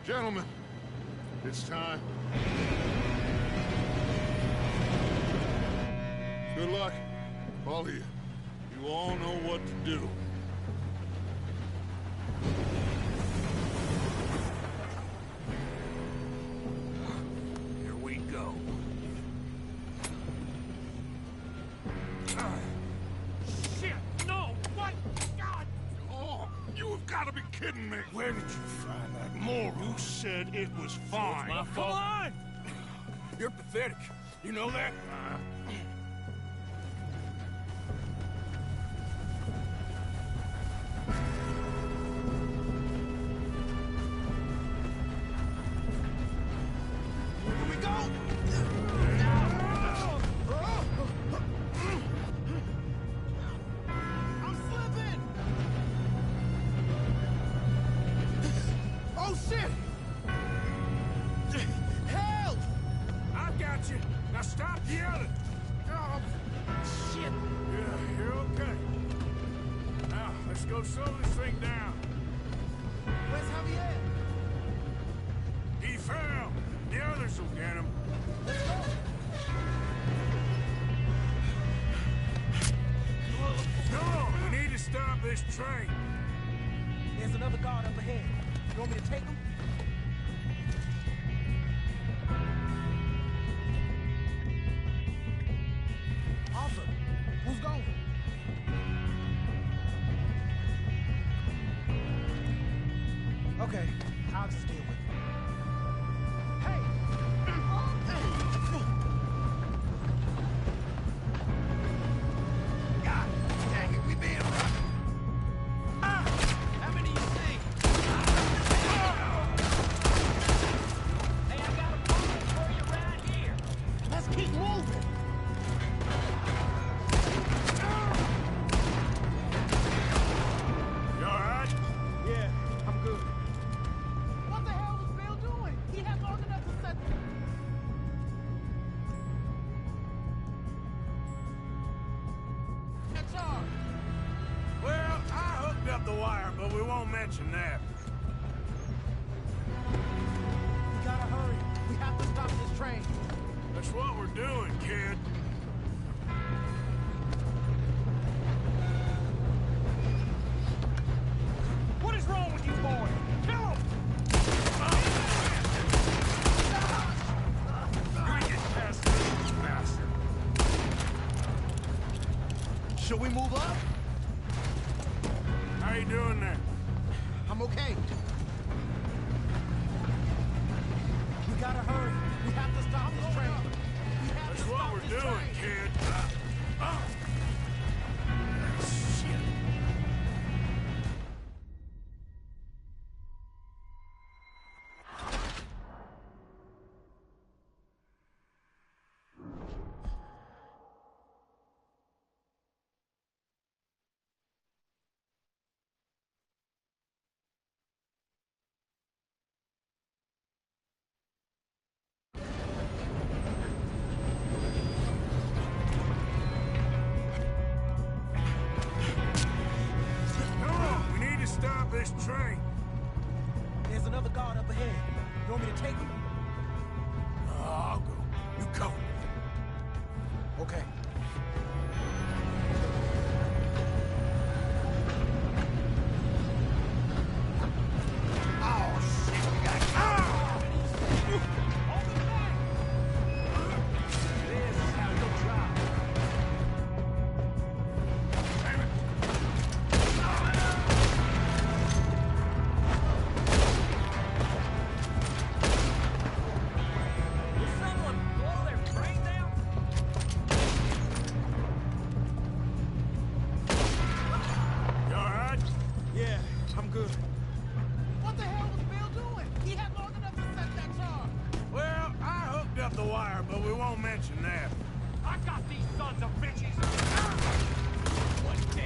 Gentlemen, it's time. Good luck, all of you. You all know what to do. Here we go. Shit! No! What? God! Oh, you have got to be kidding me. Where did you find that moral? You said it was fine. My fault. Come on! You're pathetic. You know that? Here we go! I'm slipping! Oh, go slow this thing down. Where's Javier? He fell. The others will get him. Let's go. Come on, we need to stop this train. There's another guard up ahead. You want me to take him? Officer, who's going? Okay, I'll just deal with it. Hey! God dang it, we being rough. How many you see? Hey, I got a bullet for you right here. Let's keep moving! You all right? Yeah, I'm good. What the hell was Bill doing? He had long enough to set... That's all. Well, I hooked up the wire, but we won't mention that. We gotta hurry. We have to stop this train. That's what we're doing, kid. What is wrong with you boys? Kill him! Get past this bastard. Should we move up? How you doing there? I'm okay. We gotta hurry. We have to stop this train. We have That's to what stop we're this doing, train. kid. Shit. Come on, we need to stop this train. There's another guard up ahead. You want me to take him? I'll go. You cover me. Okay. Oh, shit, we gotta go. This is how you'll drive. Will someone blow their brains out? You all right? Yeah, I'm good. What the hell was Bill doing? He had long enough to set that charge. Well, I hooked up the wire, but we won't mention that. I got these sons of bitches! What the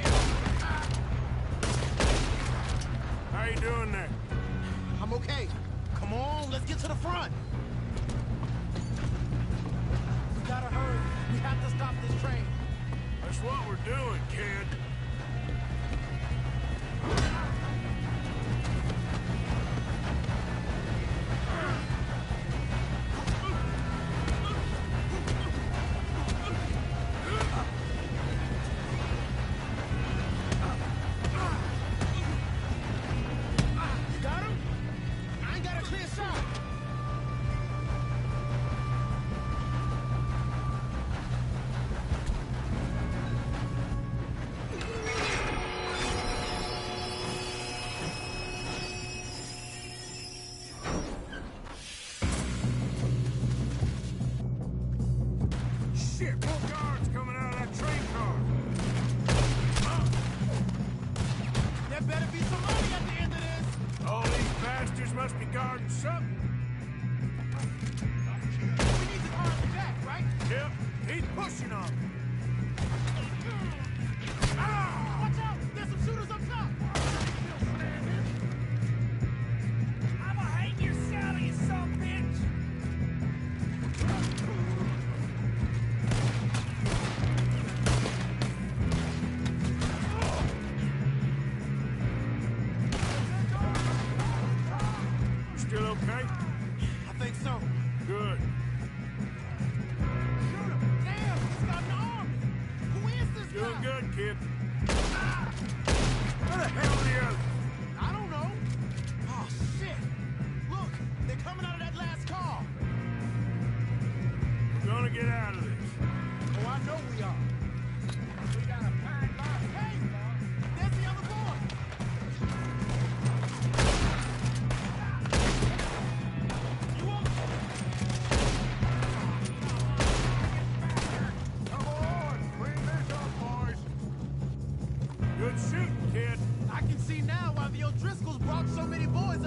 How you doing there? I'm okay. Come on, let's get to the front. We gotta hurry. We have to stop this train. That's what we're doing, kid. You got him? I ain't got a clear shot. Shit, more guards coming out of that train car. There better be some money at the end of this. All these bastards must be guarding something. We need to arm Jack, right? Yep, he's pushing on me. Watch out! There's some shooters up top. I'ma hang your Sally, you son of a bitch!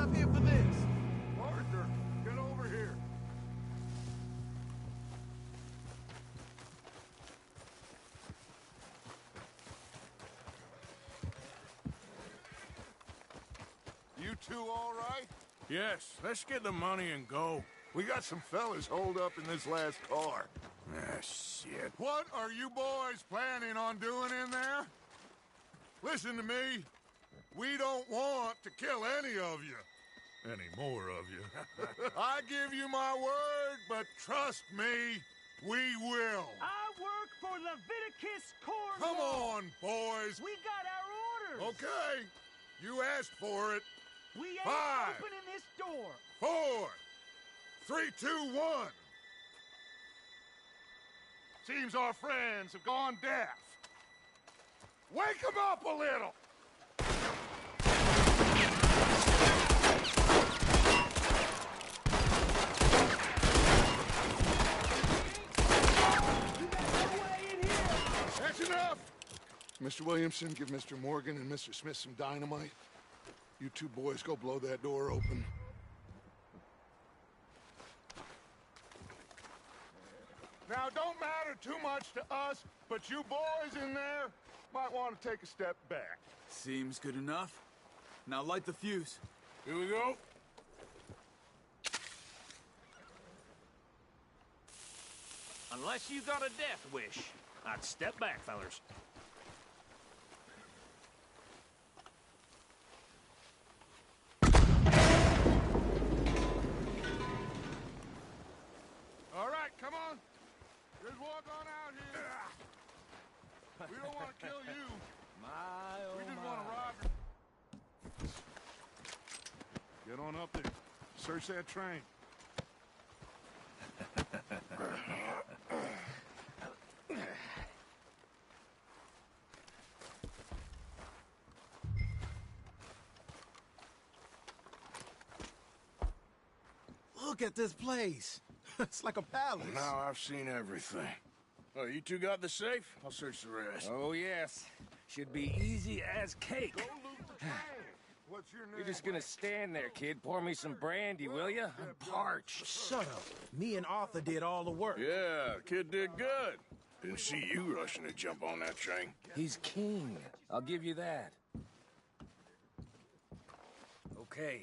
up here for this. Arthur, get over here. You two all right? Yes, let's get the money and go. We got some fellas holed up in this last car. Ah, shit. What are you boys planning on doing in there? Listen to me. We don't want to kill any of you. Any more of you. I give you my word, but trust me, we will. I work for Leviticus Corps. Come on, boys. We got our orders. Okay. You asked for it. We ain't 5, opening this door. 4, 3, 2, 1. Seems our friends have gone deaf. Wake them up a little. That's enough. Mr. Williamson, give Mr. Morgan and Mr. Smith some dynamite. You two boys go blow that door open. Now, don't matter too much to us, but you boys in there might want to take a step back. Seems good enough. Now light the fuse. Here we go. Unless you got a death wish, I'd step back, fellers. All right, come on. Just walk on out here. We don't want to kill you. We just want to rob you. Get on up there. Search that train. Look at this place. It's like a palace. Now I've seen everything. Oh, you two got the safe? I'll search the rest. Oh, yes. Should be easy as cake. What's your name? You're just gonna stand there, kid. Pour me some brandy, will you? I'm parched. Shut up. Me and Arthur did all the work. Yeah, kid did good. Didn't see you rushing to jump on that train. He's king. I'll give you that. Okay,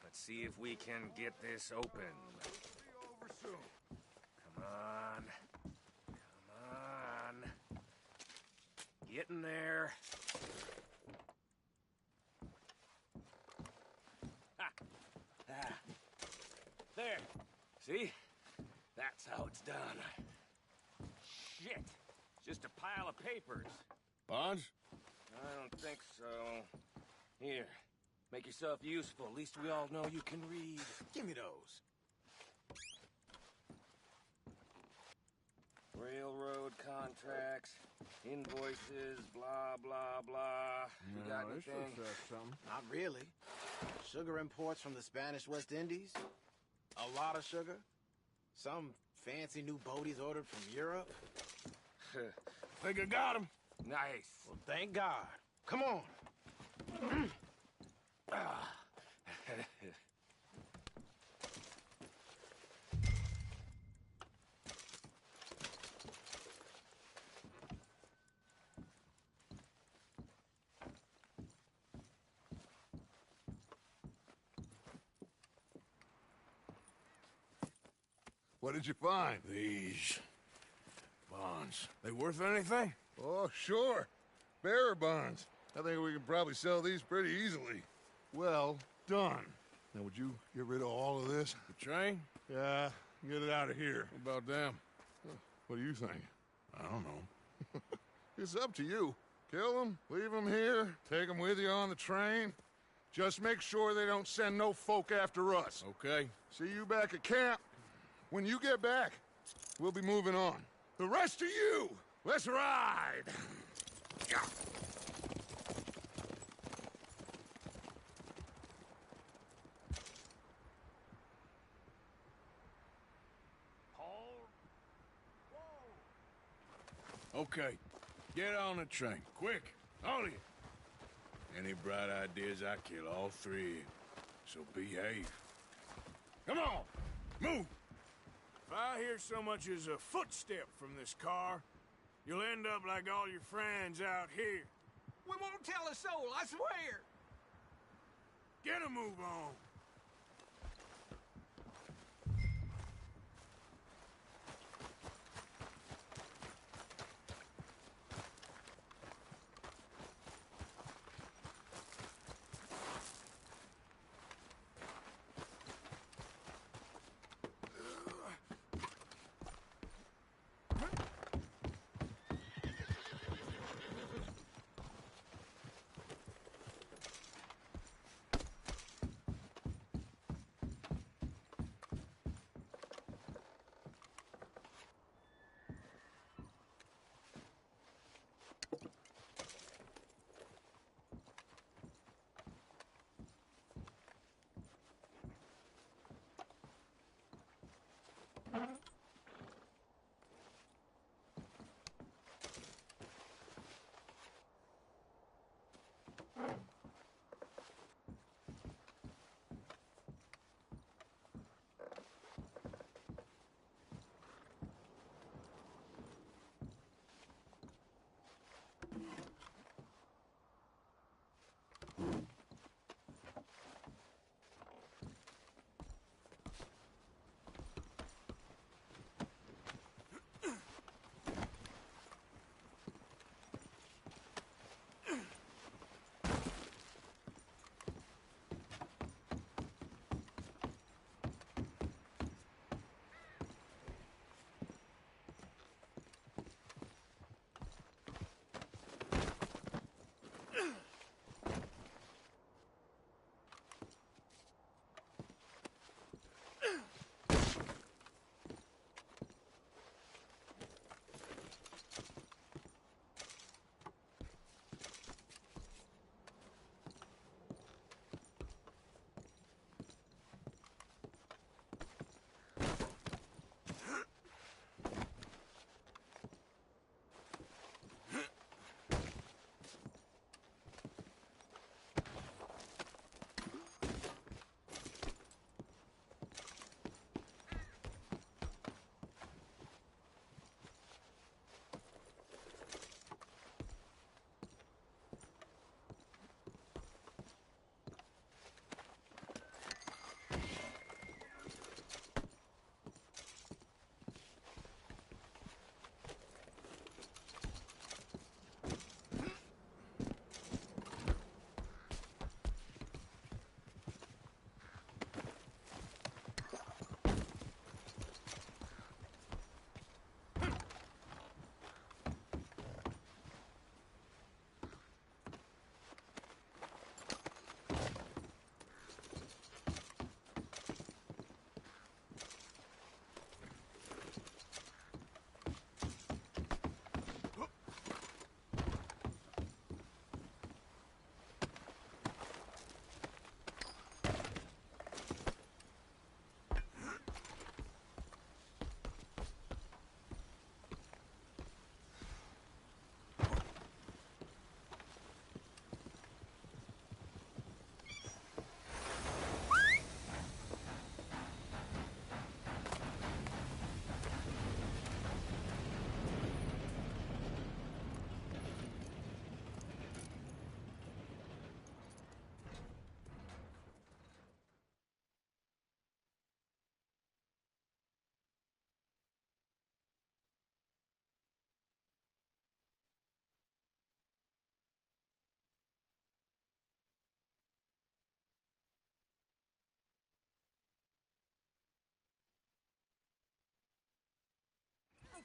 let's see if we can get this open. Come on. Come on. Get in there. Ha. Ah. There. See? That's how it's done. Shit. It's just a pile of papers. Bonds? I don't think so. Here. Make yourself useful. At least we all know you can read. Give me those. Railroad contracts, invoices, blah, blah, blah. You got anything? Not really. Sugar imports from the Spanish West Indies. A lot of sugar. Some fancy new boaties ordered from Europe. Think I got him. Nice. Well, thank God. Come on. What did you find? These bonds. They worth anything? Oh, sure. Bearer bonds. I think we can probably sell these pretty easily. Well done. Now, would you get rid of all of this? The train? Yeah, get it out of here. What about them? What do you think? I don't know. It's up to you. Kill them, leave them here, take them with you on the train. Just make sure they don't send no folk after us. Okay. See you back at camp. When you get back, we'll be moving on. The rest of you, let's ride! Okay. Get on the train. Quick. All of you. Any bright ideas, I kill all three of you. so behave. Come on, move! If I hear so much as a footstep from this car, you'll end up like all your friends out here. We won't tell a soul, I swear! Get a move on!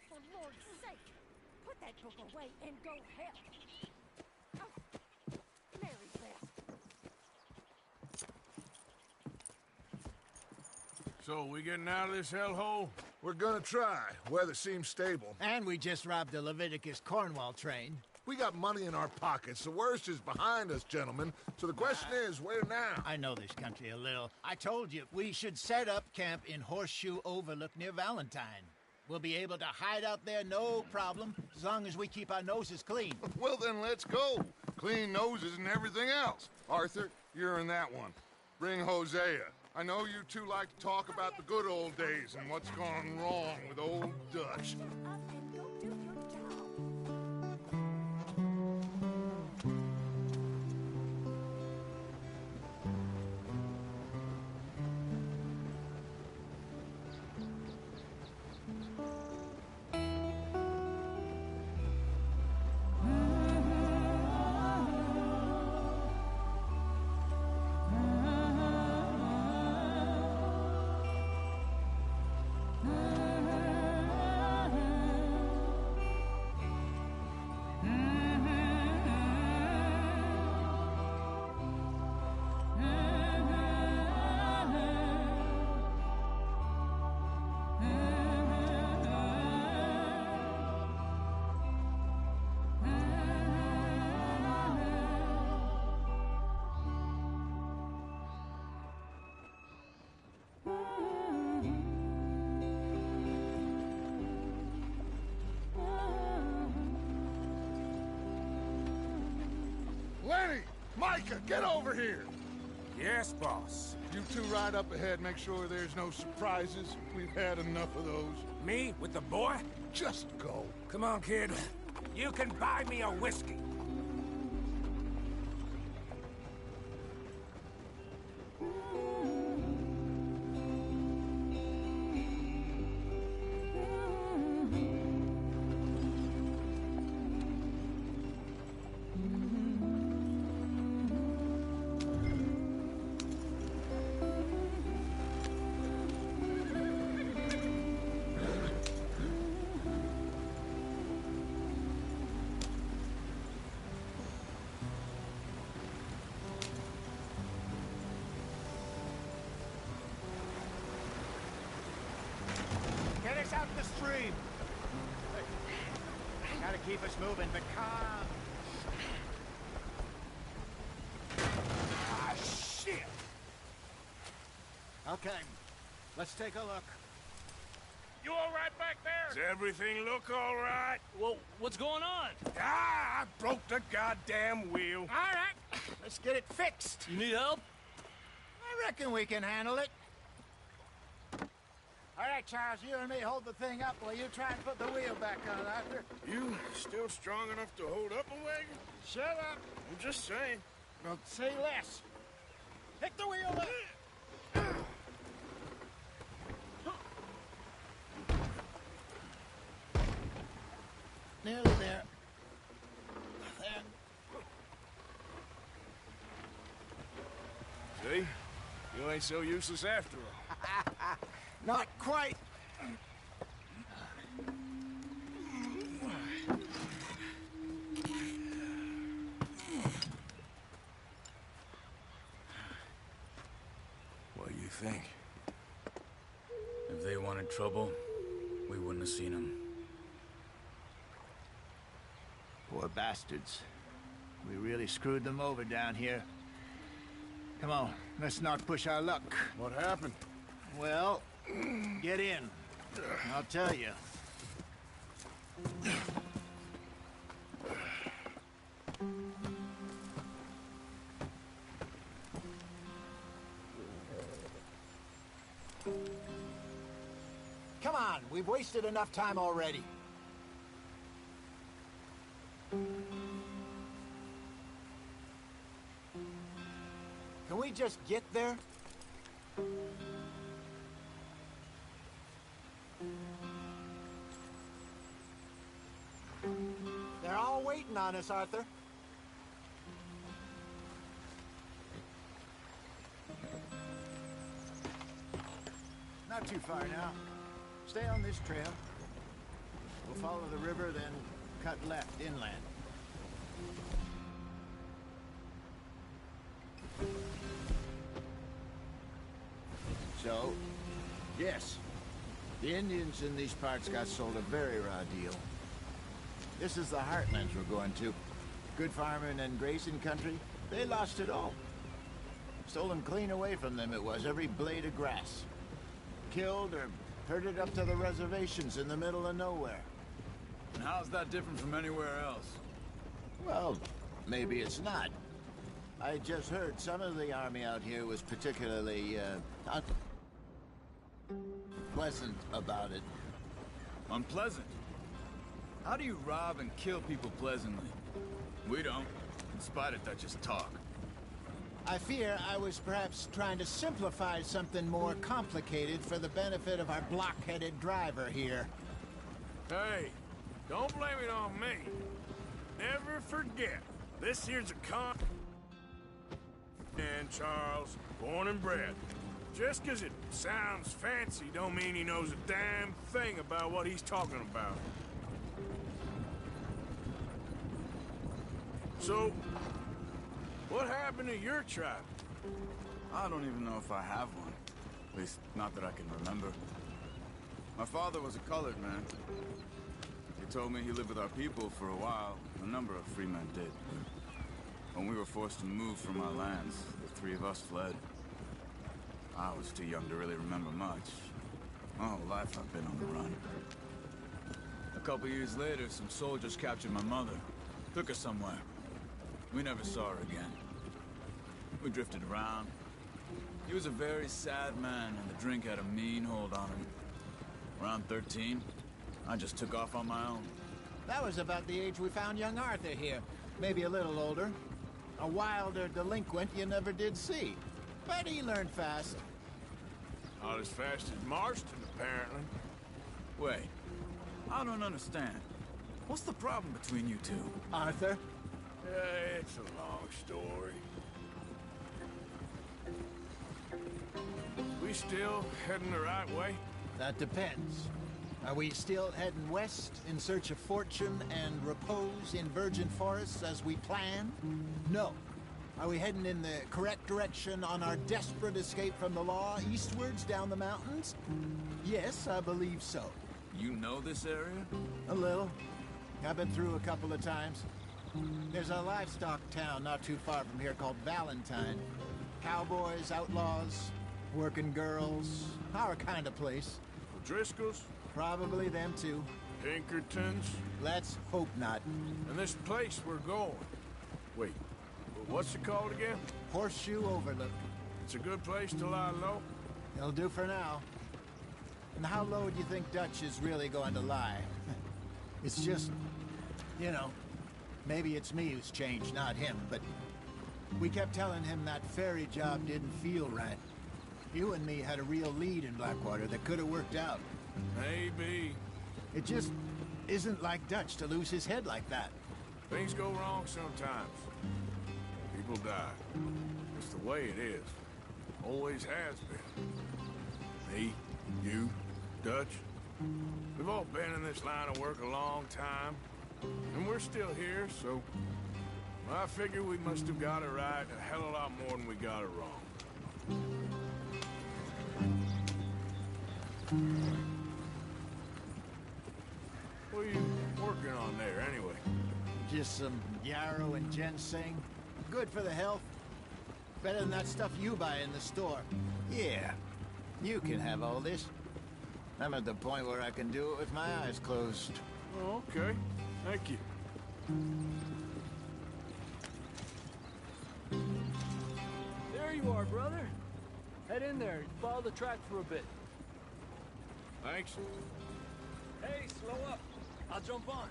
For Lord's sake, put that book away and go help. Oh, Mary Beth. So, we getting out of this hellhole? We're gonna try. Weather seems stable. And we just robbed the Leviticus Cornwall train. We got money in our pockets. The worst is behind us, gentlemen. So the question is, where now? I know this country a little. I told you, we should set up camp in Horseshoe Overlook near Valentine. We'll be able to hide out there, no problem, as long as we keep our noses clean. Well, then let's go. Clean noses and everything else. Arthur, you're in that one. Bring Hosea. I know you two like to talk about the good old days and what's gone wrong with old Dutch. Lenny! Micah, get over here! Yes, boss. You two ride up ahead, make sure there's no surprises. We've had enough of those. Me with the boy? Just go. Come on, kid. You can buy me a whiskey. Get us out the stream. Gotta keep us moving, but calm. Ah, shit! Okay, let's take a look. You all right back there? Does everything look all right? Well, what's going on? Ah, I broke the goddamn wheel. All right, let's get it fixed. You need help? I reckon we can handle it. All right, Charles, you and me hold the thing up while you try and put the wheel back on, Arthur. You still strong enough to hold up a wagon? Shut up. I'm just saying. Well, say less. Pick the wheel up. Nearly there. There. See? You ain't so useless after all. Not quite. What do you think? If they wanted trouble, we wouldn't have seen them. Poor bastards. We really screwed them over down here. Come on, let's not push our luck. What happened? Well, get in. I'll tell you. Come on, we've wasted enough time already. Can we just get there? They're all waiting on us, Arthur. Not too far now. Stay on this trail. We'll follow the river, then cut left inland. So, yes, the Indians in these parts got sold a very raw deal. This is the heartlands we're going to. Good farming and grazing country, they lost it all. Stolen clean away from them it was, every blade of grass. Killed or herded up to the reservations in the middle of nowhere. And how's that different from anywhere else? Well, maybe it's not. I just heard some of the army out here was particularly, unpleasant about it. Unpleasant? How do you rob and kill people pleasantly? We don't, in spite of Dutch's talk. I fear I was perhaps trying to simplify something more complicated for the benefit of our block-headed driver here. Hey, don't blame it on me. Never forget, this here's a and Charles, born and bred. Just 'cause it sounds fancy don't mean he knows a damn thing about what he's talking about. So, what happened to your tribe? I don't even know if I have one. At least, not that I can remember. My father was a colored man. He told me he lived with our people for a while. A number of free men did. When we were forced to move from our lands, the three of us fled. I was too young to really remember much. My whole life I've been on the run. A couple years later, some soldiers captured my mother. Took her somewhere. We never saw her again. We drifted around. He was a very sad man, and the drink had a mean hold on him. Around 13, I just took off on my own. That was about the age we found young Arthur here. Maybe a little older. A wilder delinquent you never did see. But he learned fast. Not as fast as Marston, apparently. Wait, I don't understand. What's the problem between you two? Arthur? It's a long story. We still heading the right way? That depends. Are we still heading west in search of fortune and repose in virgin forests as we planned? No. Are we heading in the correct direction on our desperate escape from the law eastwards down the mountains? Yes, I believe so. You know this area? A little. I've been through a couple of times. There's a livestock town not too far from here called Valentine. Cowboys, outlaws, working girls, our kind of place. Driscoll's? Probably them too. Pinkertons? Let's hope not. And this place we're going. Wait, what's it called again? Horseshoe Overlook. It's a good place to lie low? It'll do for now. And how low do you think Dutch is really going to lie? It's just, you know, maybe it's me who's changed, not him, but we kept telling him that ferry job didn't feel right. You and me had a real lead in Blackwater that could have worked out. Maybe. It just isn't like Dutch to lose his head like that. Things go wrong sometimes. People die. It's the way it is. Always has been. Me, you, Dutch. We've all been in this line of work a long time. And we're still here, so I figure we must have got it right a hell of a lot more than we got it wrong. What are you working on there, anyway? Just some yarrow and ginseng. Good for the health. Better than that stuff you buy in the store. Yeah, you can have all this. I'm at the point where I can do it with my eyes closed. Oh, okay. Thank you. There you are, brother. Head in there. Follow the track for a bit. Thanks. Hey, slow up. I'll jump on.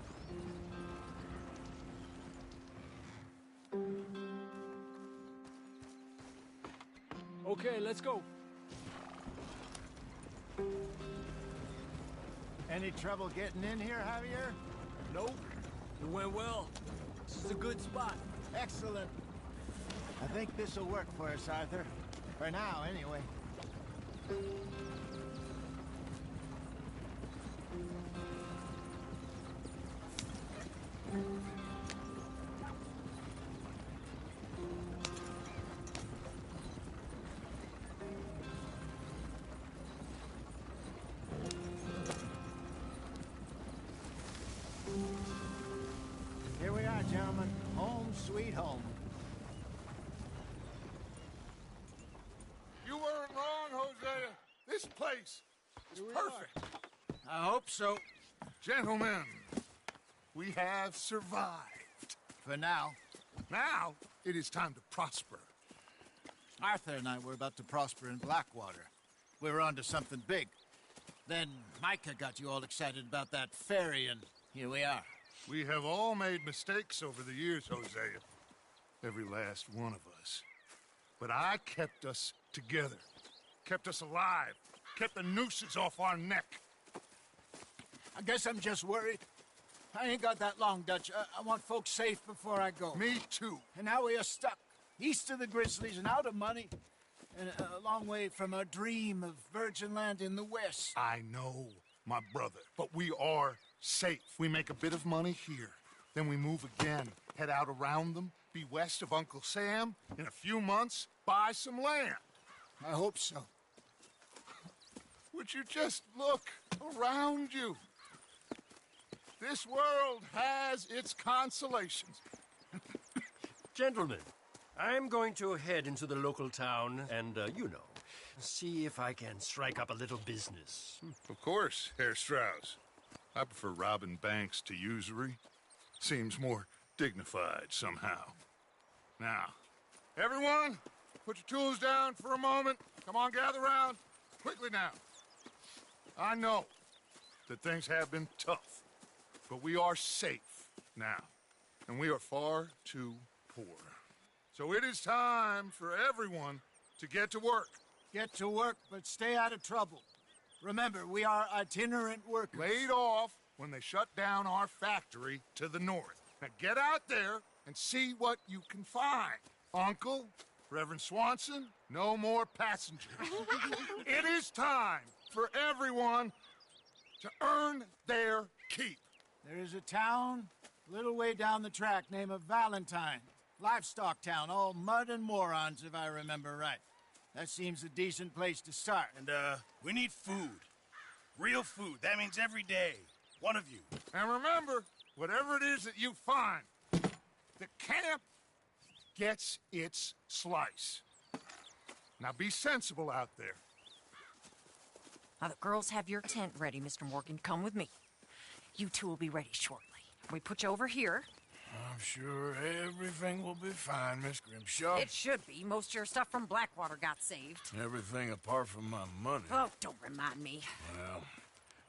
Okay, let's go. Any trouble getting in here, Javier? Nope. It went well. This is a good spot. Excellent. I think this'll work for us, Arthur. For now, anyway. Here we are, gentlemen. Home sweet home. You weren't wrong, Hosea. This place is perfect. I hope so. Gentlemen, we have survived. For now. Now, it is time to prosper. Arthur and I were about to prosper in Blackwater. We were onto something big. Then Micah got you all excited about that ferry, and here we are. We have all made mistakes over the years, Hosea. Every last one of us. But I kept us together. Kept us alive. Kept the nooses off our neck. I guess I'm just worried. I ain't got that long, Dutch. I want folks safe before I go. Me too. And now we are stuck. East of the Grizzlies and out of money. And a long way from a dream of virgin land in the west. I know, my brother. But we are safe. We make a bit of money here. Then we move again. Head out around them. Be west of Uncle Sam. In a few months, buy some land. I hope so. Would you just look around you? This world has its consolations. Gentlemen, I'm going to head into the local town and, see if I can strike up a little business. Of course, Herr Strauss. I prefer robbing banks to usury. Seems more dignified somehow. Now, everyone, put your tools down for a moment. Come on, gather round. Quickly now. I know that things have been tough, but we are safe now, and we are far too poor. So it is time for everyone to get to work. Get to work, but stay out of trouble. Remember, we are itinerant workers. Laid off when they shut down our factory to the north. Now get out there and see what you can find. Uncle, Reverend Swanson, no more passengers. It is time for everyone to earn their keep. There is a town a little way down the track named Valentine. Livestock town, all mud and morons, if I remember right. That seems a decent place to start. And, we need food. Real food. That means every day. One of you. And remember, whatever it is that you find, the camp gets its slice. Now be sensible out there. Now, the girls have your tent ready, Mr. Morgan. Come with me. You two will be ready shortly. We put you over here. I'm sure everything will be fine, Miss Grimshaw. It should be. Most of your stuff from Blackwater got saved. Everything apart from my money. Oh, don't remind me. Well,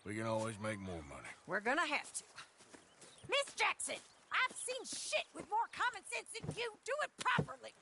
we can always make more money. We're gonna have to. Miss Jackson, I've seen shit with more common sense than you. Do it properly.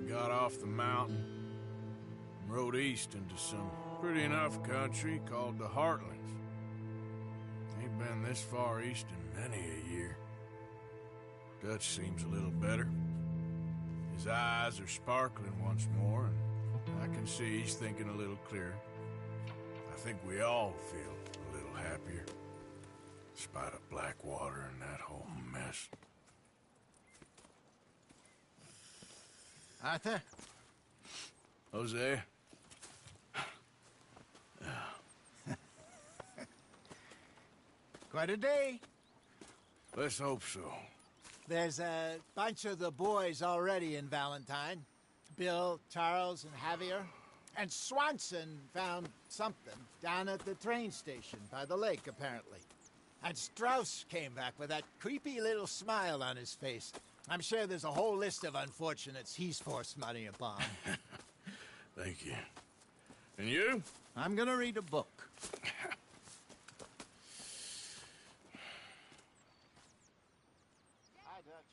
Got off the mountain and rode east into some pretty enough country called the Heartlands. Ain't been this far east in many a year. Dutch seems a little better. His eyes are sparkling once more, and I can see he's thinking a little clearer. I think we all feel a little happier, in spite of Blackwater and that whole mess. Arthur? Jose? Quite a day. Let's hope so. There's a bunch of the boys already in Valentine. Bill, Charles, and Javier. And Swanson found something down at the train station by the lake, apparently. And Strauss came back with that creepy little smile on his face. I'm sure there's a whole list of unfortunates he's forced money upon. Thank you. And you? I'm gonna read a book. Hi, Dutch.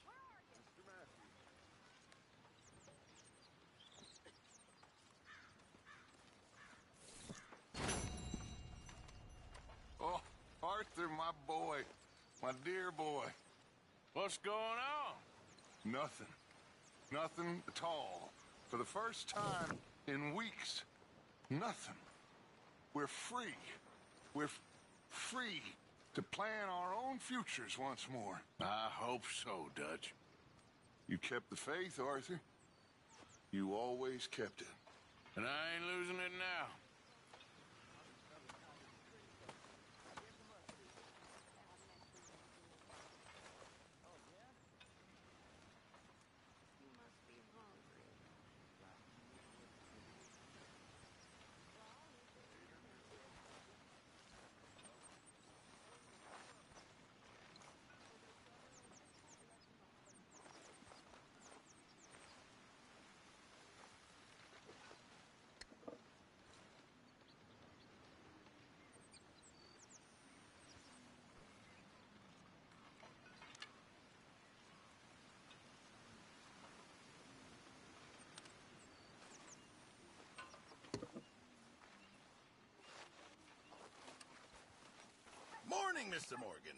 Oh, Arthur, my boy. My dear boy. What's going on? Nothing. Nothing at all. For the first time in weeks. Nothing. We're free. We're free to plan our own futures once more. I hope so, Dutch. You kept the faith, Arthur. You always kept it. And I ain't losing it now. Morning, Mr. Morgan.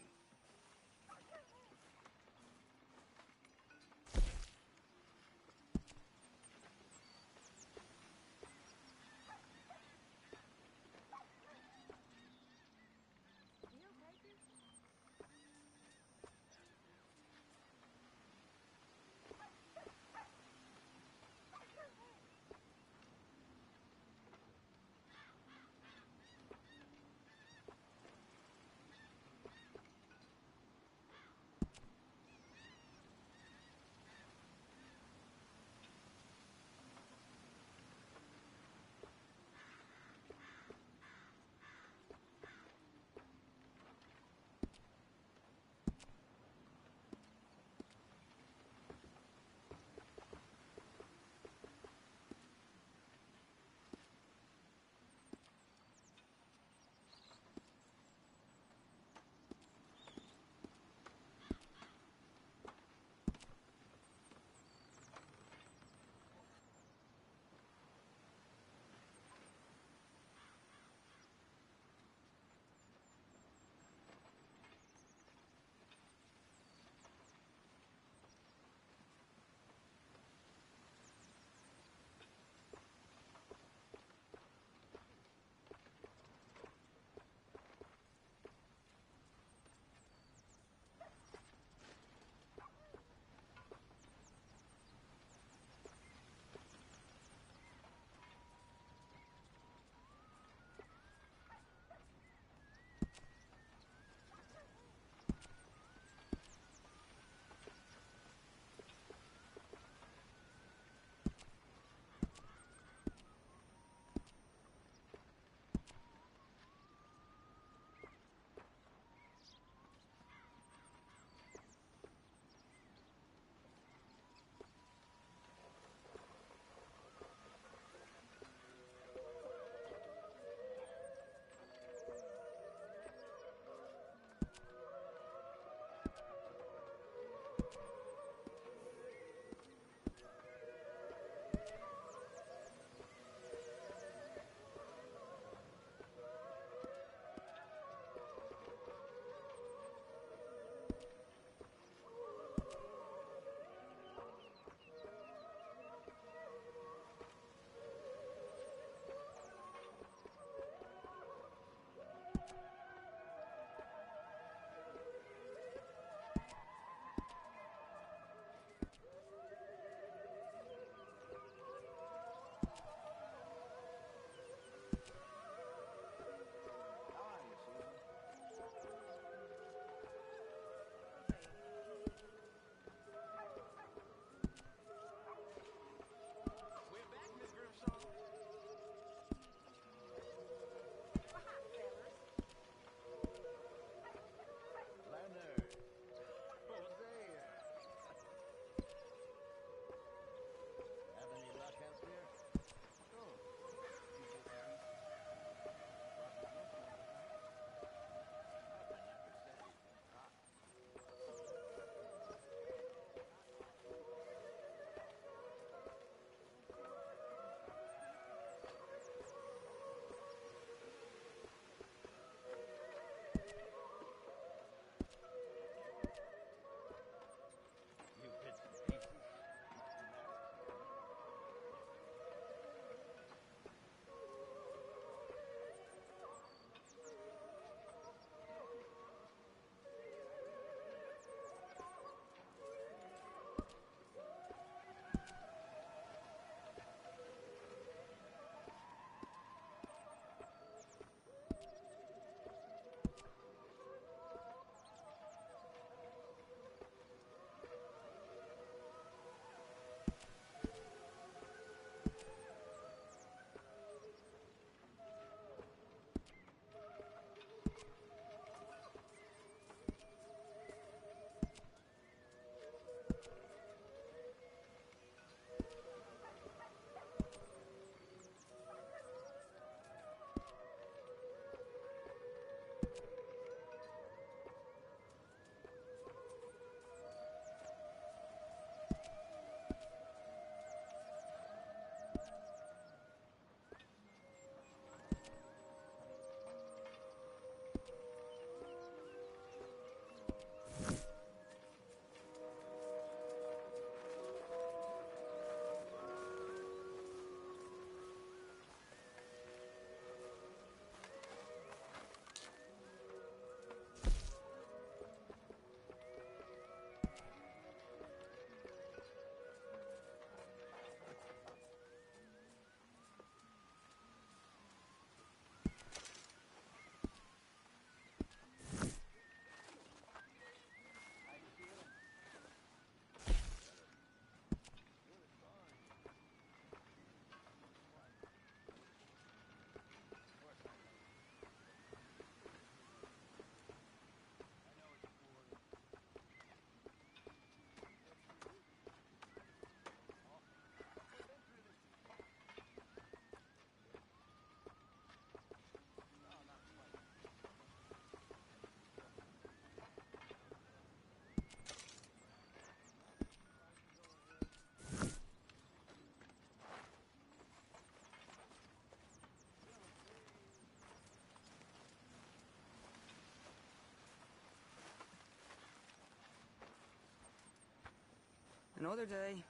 Another day.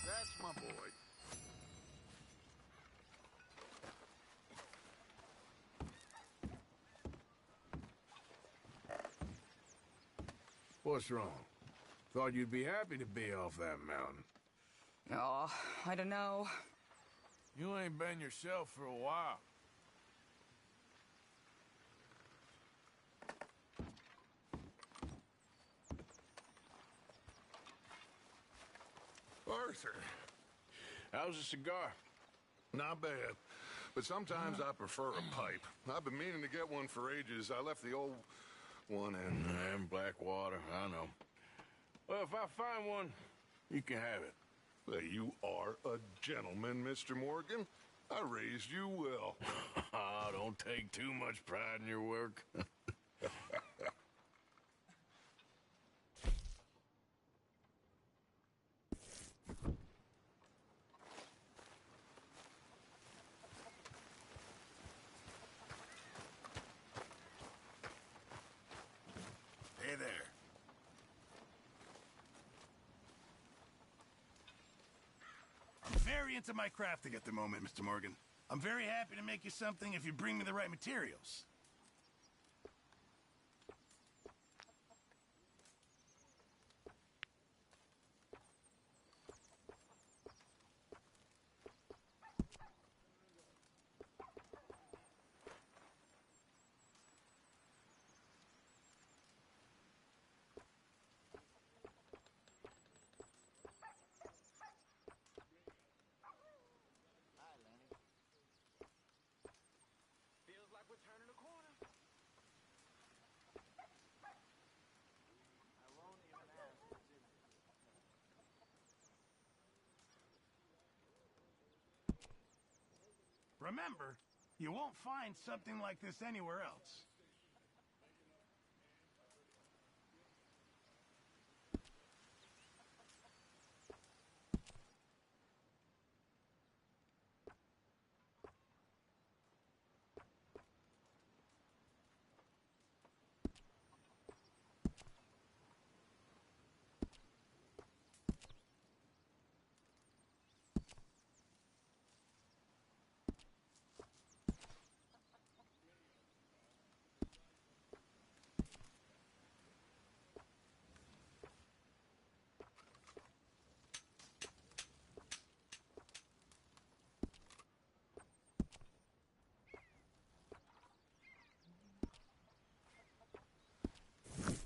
That's my boy. What's wrong? Thought you'd be happy to be off that mountain. Oh, I don't know. You ain't been yourself for a while. Arthur. How's the cigar? Not bad. But sometimes I prefer a pipe. I've been meaning to get one for ages. I left the old one in Blackwater, I know. Well, if I find one, you can have it. Well, you are a gentleman, Mr. Morgan. I raised you well. Don't take too much pride in your work. Hey there. I'm very into my crafting at the moment, Mr. Morgan. I'm very happy to make you something if you bring me the right materials. Remember, you won't find something like this anywhere else.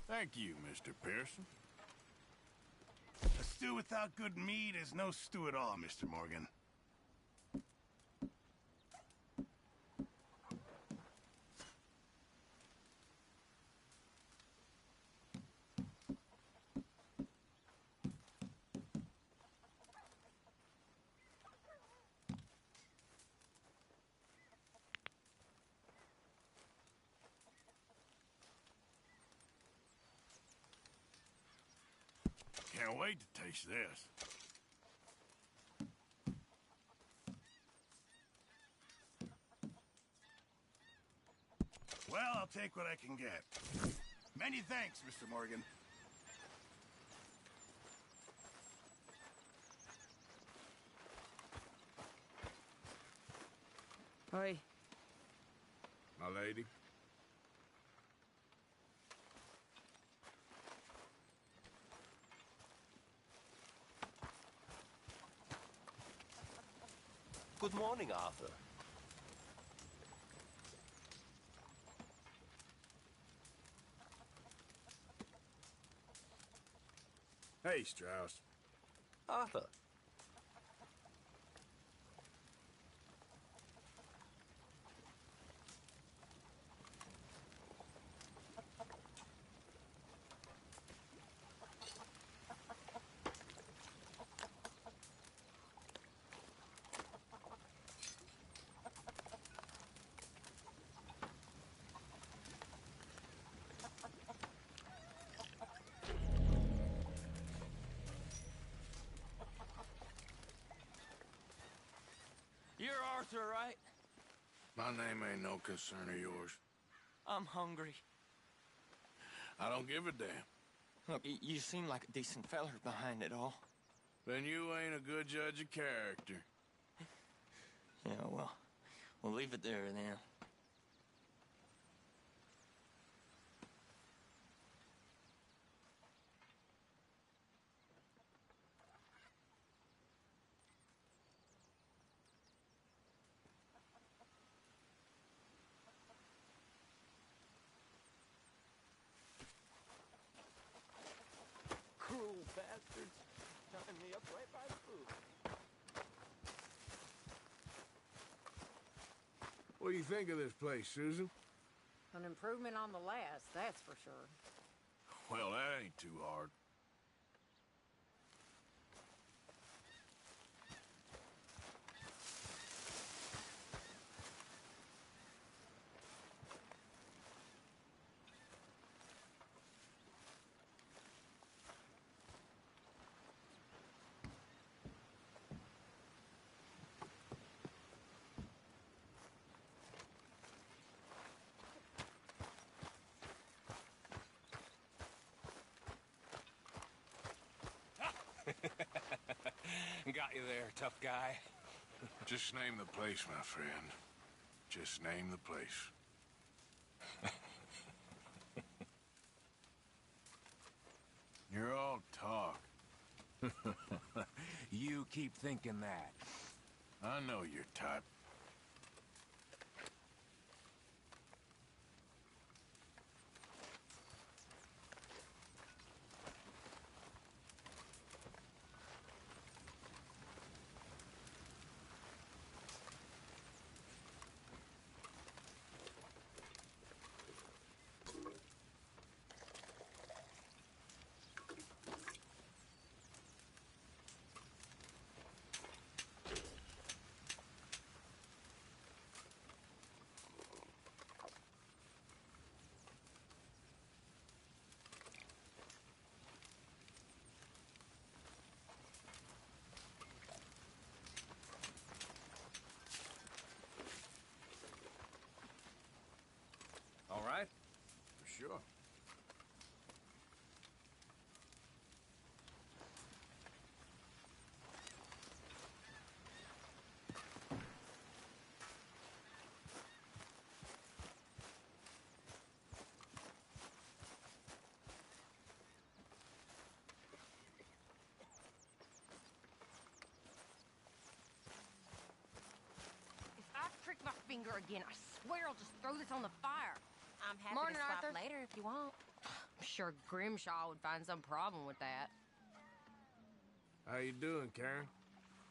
Thank you, Mr. Pearson. A stew without good meat is no stew at all, Mr. Morgan. Can't wait to taste this. Well, I'll take what I can get. Many thanks, Mr. Morgan. Oi. My lady. Good morning, Arthur. Hey, Strauss. Arthur. Arthur, right? My name ain't no concern of yours. I'm hungry. I don't give a damn. Look, you seem like a decent feller behind it all. Then you ain't a good judge of character. Yeah, well, we'll leave it there then. Cruel bastards. Tying me up right by the food. What do you think of this place, Susan? An improvement on the last, that's for sure. Well, that ain't too hard. Got you there, tough guy. Just name the place, my friend. Just name the place. You're all talk. You keep thinking that. I know your type. All right? For sure. If I prick my finger again, I swear I'll just throw this on the fire. I'm happy Morning, to swap Arthur. later if you want. I'm sure Grimshaw would find some problem with that. How you doing, Karen?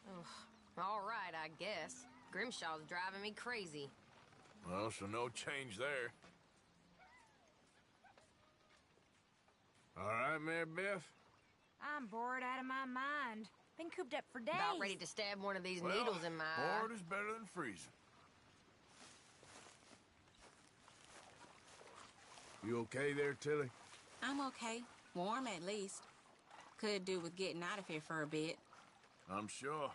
Ugh. All right, I guess. Grimshaw's driving me crazy. Well, so no change there. All right, Mary Beth? I'm bored out of my mind. Been cooped up for days. About ready to stab one of these Well, needles in my eye. bored is better than freezing. You okay there, Tilly? I'm okay. Warm, at least. Could do with getting out of here for a bit. I'm sure.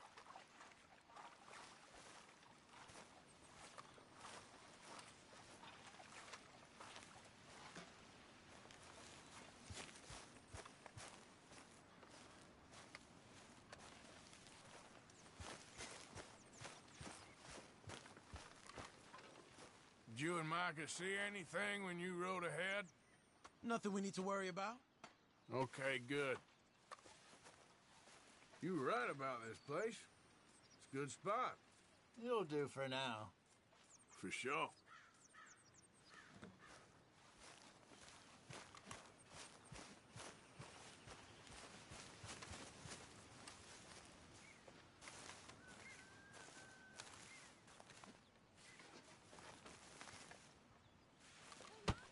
Did you and Micah see anything when you rode ahead? Nothing we need to worry about. Okay, good. You were right about this place. It's a good spot. You'll do for now. For sure.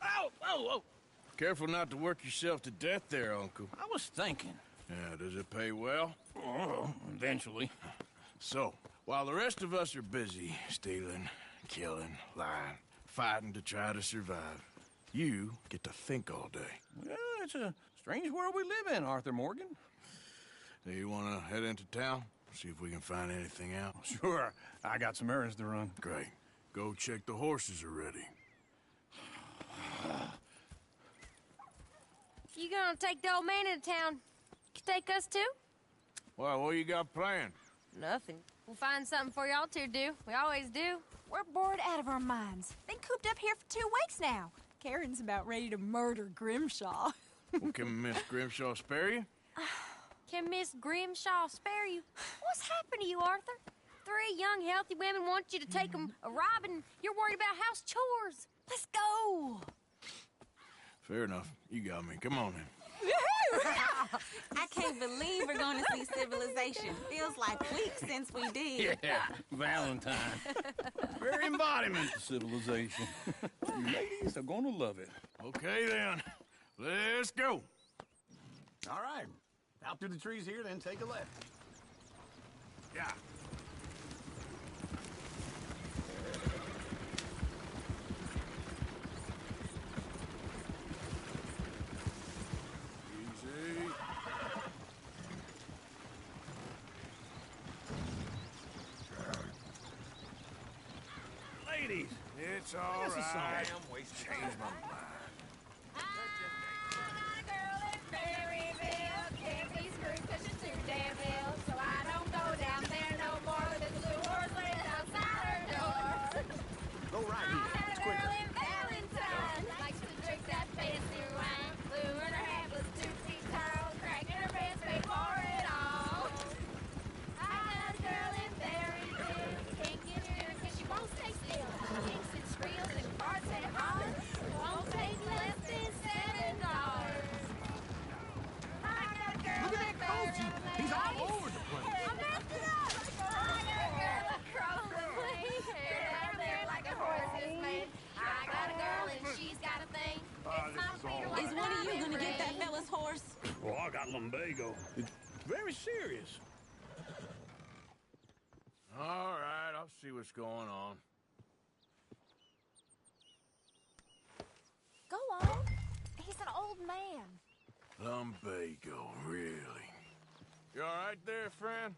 Ow! Whoa, whoa! Careful not to work yourself to death there, Uncle. I was thinking. Yeah, does it pay well? Oh, eventually. So, while the rest of us are busy stealing, killing, lying, fighting to try to survive, you get to think all day. Well, it's a strange world we live in, Arthur Morgan. Do you want to head into town? See if we can find anything out. Sure. I got some errands to run. Great. Go check the horses are ready. You gonna take the old man into town? You take us too? Well, what you got planned? Nothing. We'll find something for y'all to do. We always do. We're bored out of our minds. Been cooped up here for 2 weeks now. Karen's about ready to murder Grimshaw. Well, can Miss Grimshaw spare you? Can Miss Grimshaw spare you? What's happened to you, Arthur? 3 young, healthy women want you to take them a robbing. You're worried about house chores. Let's go. Fair enough. You got me. Come on then. I can't believe we're going to see civilization. Feels like weeks since we did. Yeah, Valentine. Very embodiment of civilization. Ladies are gonna love it. Okay then. Let's go. All right. Out through the trees here, then take a left. Yeah. Easy. Ladies, It's all this is some right. damn waste of Change my mind. Go right here. It's quicker. Look at that coach. He's all over the place. Is one of you gonna get that fella's horse? Well, I got lumbago. It's very serious. All right, I'll see what's going on. Go on. He's an old man. Lumbago, really? You all right there, friend?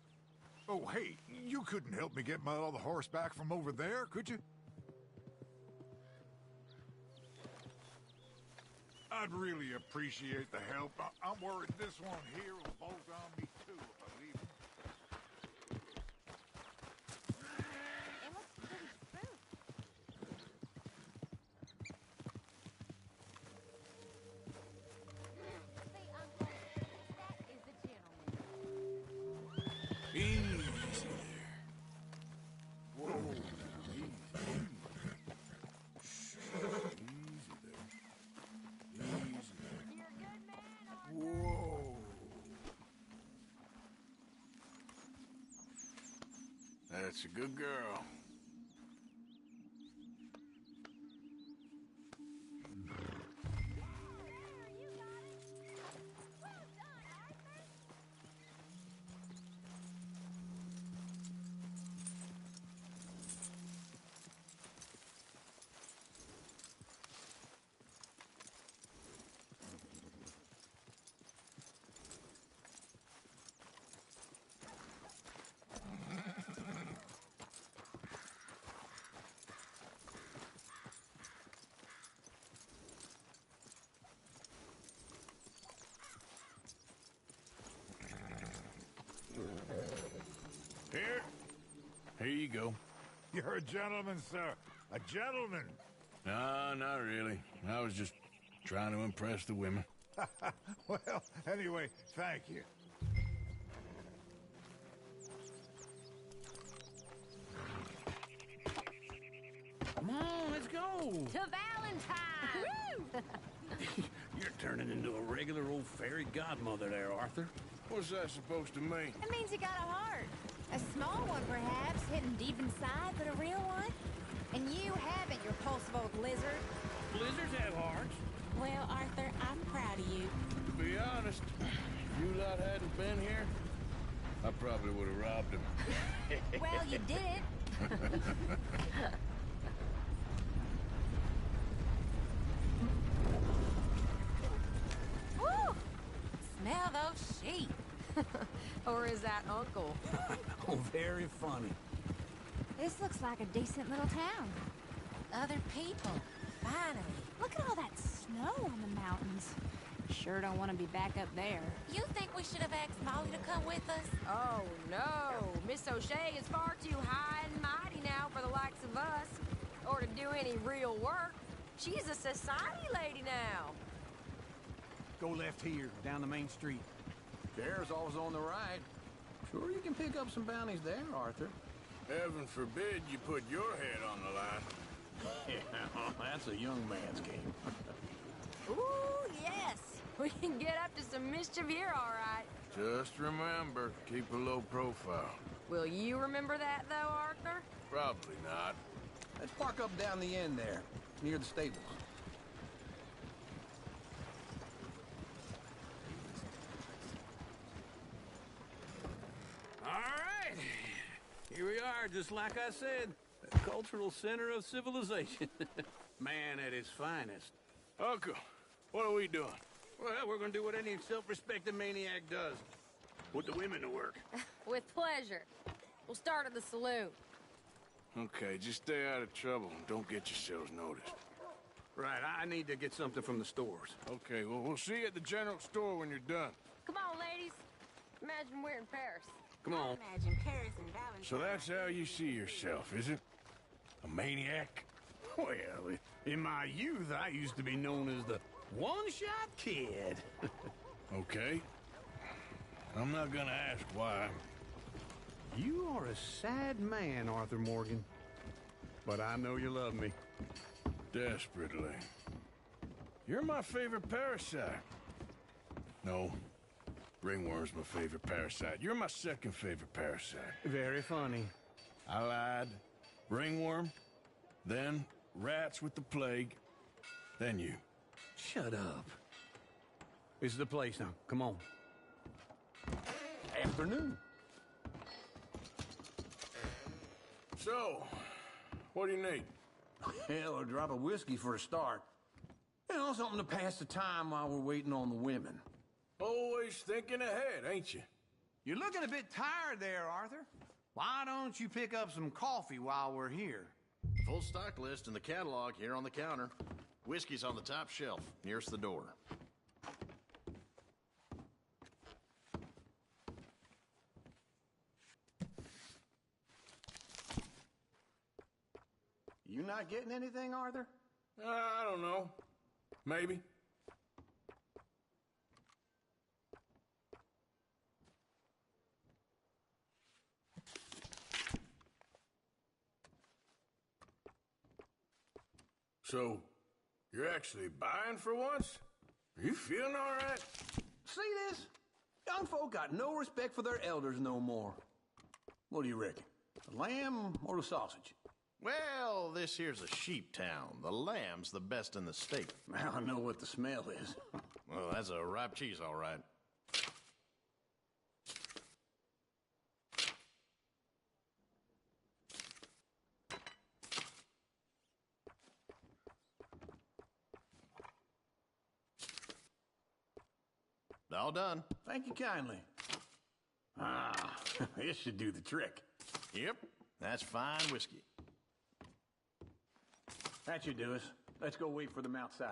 Oh, hey, you couldn't help me get my other horse back from over there, could you? I'd really appreciate the help. I'm worried this one here will bolt on me, too, if I leave him. Easy there. Whoa. Easy. Easy there. Easy there. Whoa. That's a good girl. Here you go. You're a gentleman, sir. A gentleman. No, not really. I was just trying to impress the women. Well, anyway, thank you. Come on, let's go. To Valentine! You're turning into a regular old fairy godmother there, Arthur. What's that supposed to mean? It means you got a heart. A small one, perhaps, hidden deep inside, but a real one. And you haven't, you repulsive old lizard. Blizzards have hearts. Well, Arthur, I'm proud of you. To be honest, if you lot hadn't been here, I probably would have robbed him. Well, you did it. Woo! Smell those sheep. Or is that Uncle? Oh, very funny. This looks like a decent little town. Other people, finally. Look at all that snow on the mountains. Sure don't want to be back up there. You think we should have asked Molly to come with us? Oh, no. Miss O'Shea is far too high and mighty now for the likes of us. Or to do any real work. She's a society lady now. Go left here, down the main street. There's always on the right. Sure you can pick up some bounties there, Arthur. Heaven forbid you put your head on the line. Yeah, that's a young man's game. Ooh, yes. We can get up to some mischief here, all right. Just remember, keep a low profile. Will you remember that, though, Arthur? Probably not. Let's park up down the end there, near the stables. All right. Here we are, just like I said. The cultural center of civilization. Man at his finest. Uncle, what are we doing? Well, we're gonna do what any self-respecting maniac does. Put the women to work. With pleasure. We'll start at the saloon. Okay, just stay out of trouble and don't get yourselves noticed. Right, I need to get something from the stores. Okay, well, we'll see you at the general store when you're done. Come on, ladies. Imagine we're in Paris. Come on. Imagine Paris and Valentine. So that's how you see yourself, is it? A maniac? Well, in my youth, I used to be known as the one-shot kid. Okay. I'm not gonna ask why. You are a sad man, Arthur Morgan. But I know you love me. Desperately. You're my favorite parasite. No. Ringworm's my favorite parasite. You're my second favorite parasite. Very funny. I lied. Ringworm, then rats with the plague, then you. Shut up. This is the place now. Come on. Afternoon. So, what do you need? Hell, a drop of whiskey for a start. You know, something to pass the time while we're waiting on the women. Always thinking ahead, ain't you? You're looking a bit tired there, Arthur. Why don't you pick up some coffee while we're here? Full stock list in the catalog here on the counter. Whiskey's on the top shelf, nearest the door. You not getting anything, Arthur? I don't know. Maybe. So, you're actually buying for once? Are you feeling all right? See this? Young folk got no respect for their elders no more. What do you reckon? The lamb or the sausage? Well, this here's a sheep town. The lamb's the best in the state. I know what the smell is. Well, that's a ripe cheese, all right. All done. Thank you kindly. Ah, this should do the trick. Yep, that's fine whiskey. That should do us. Let's go wait for them outside.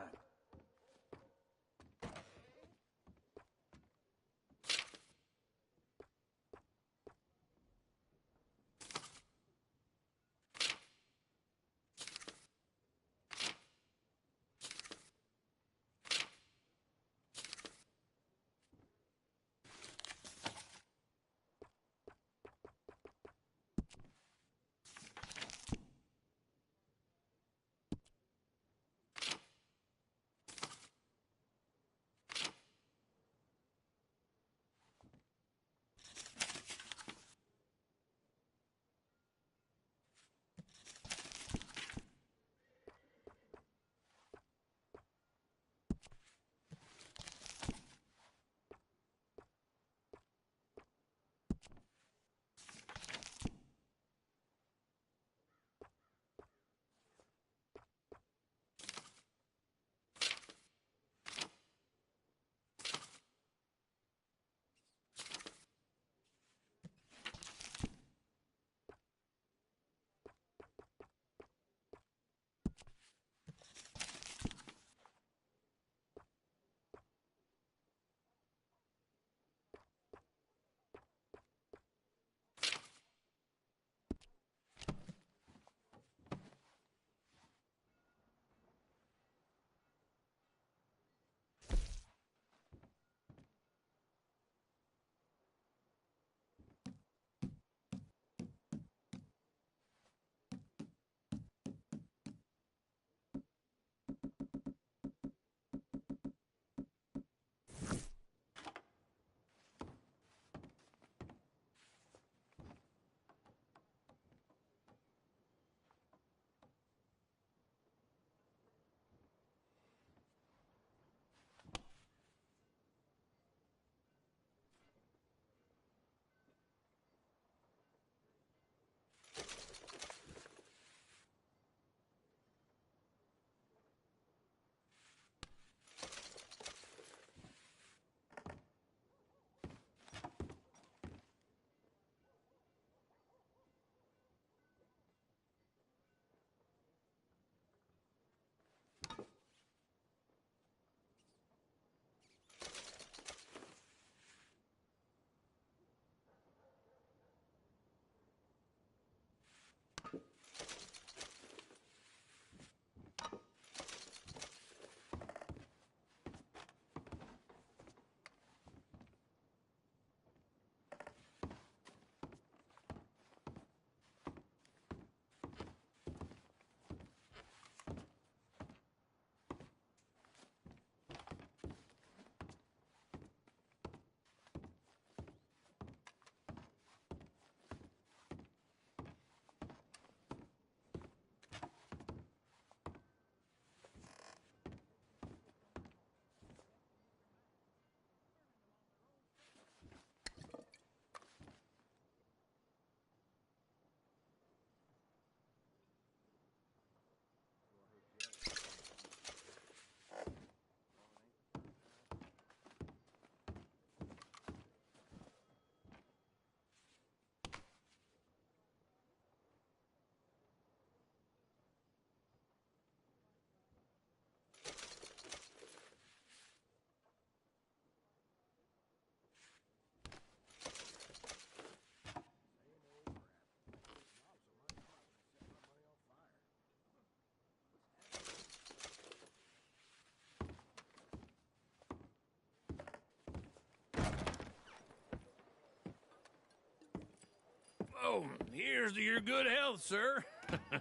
Well, here's to your good health, sir.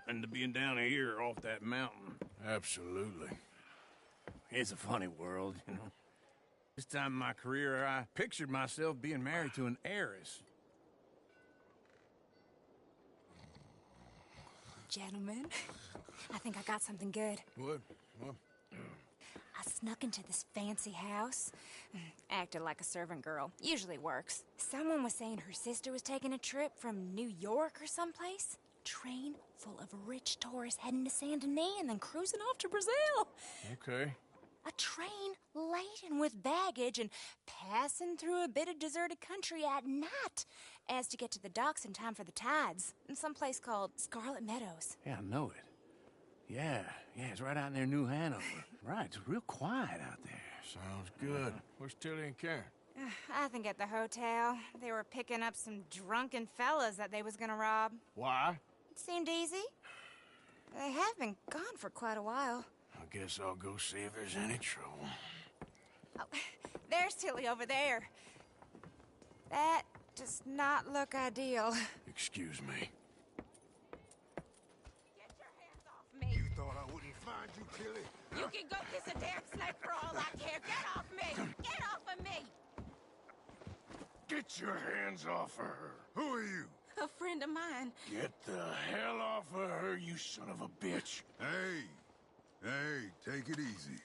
And to being down here off that mountain. Absolutely. It's a funny world, you know. This time in my career, I pictured myself being married to an heiress. Gentlemen, I think I got something good. What? I snuck into this fancy house. Acted like a servant girl. Usually works. Someone was saying her sister was taking a trip from New York or someplace. Train full of rich tourists heading to Saint Denis and then cruising off to Brazil. Okay. A train laden with baggage and passing through a bit of deserted country at night as to get to the docks in time for the tides in some place called Scarlet Meadows. Yeah, I know it. Yeah, it's right out near New Hanover. Right, it's real quiet out there. Sounds good. Where's Tilly and Karen? I think at the hotel. They were picking up some drunken fellas that they was gonna rob. Why? It seemed easy. They have been gone for quite a while. I guess I'll go see if there's any trouble. Oh, there's Tilly over there. That does not look ideal. Excuse me. Get your hands off me. You thought I wouldn't find you, Tilly? You can go kiss a damn snake for all I care. Get off me! Get off of me! Get your hands off of her. Who are you? A friend of mine. Get the hell off of her, you son of a bitch. Hey, take it easy.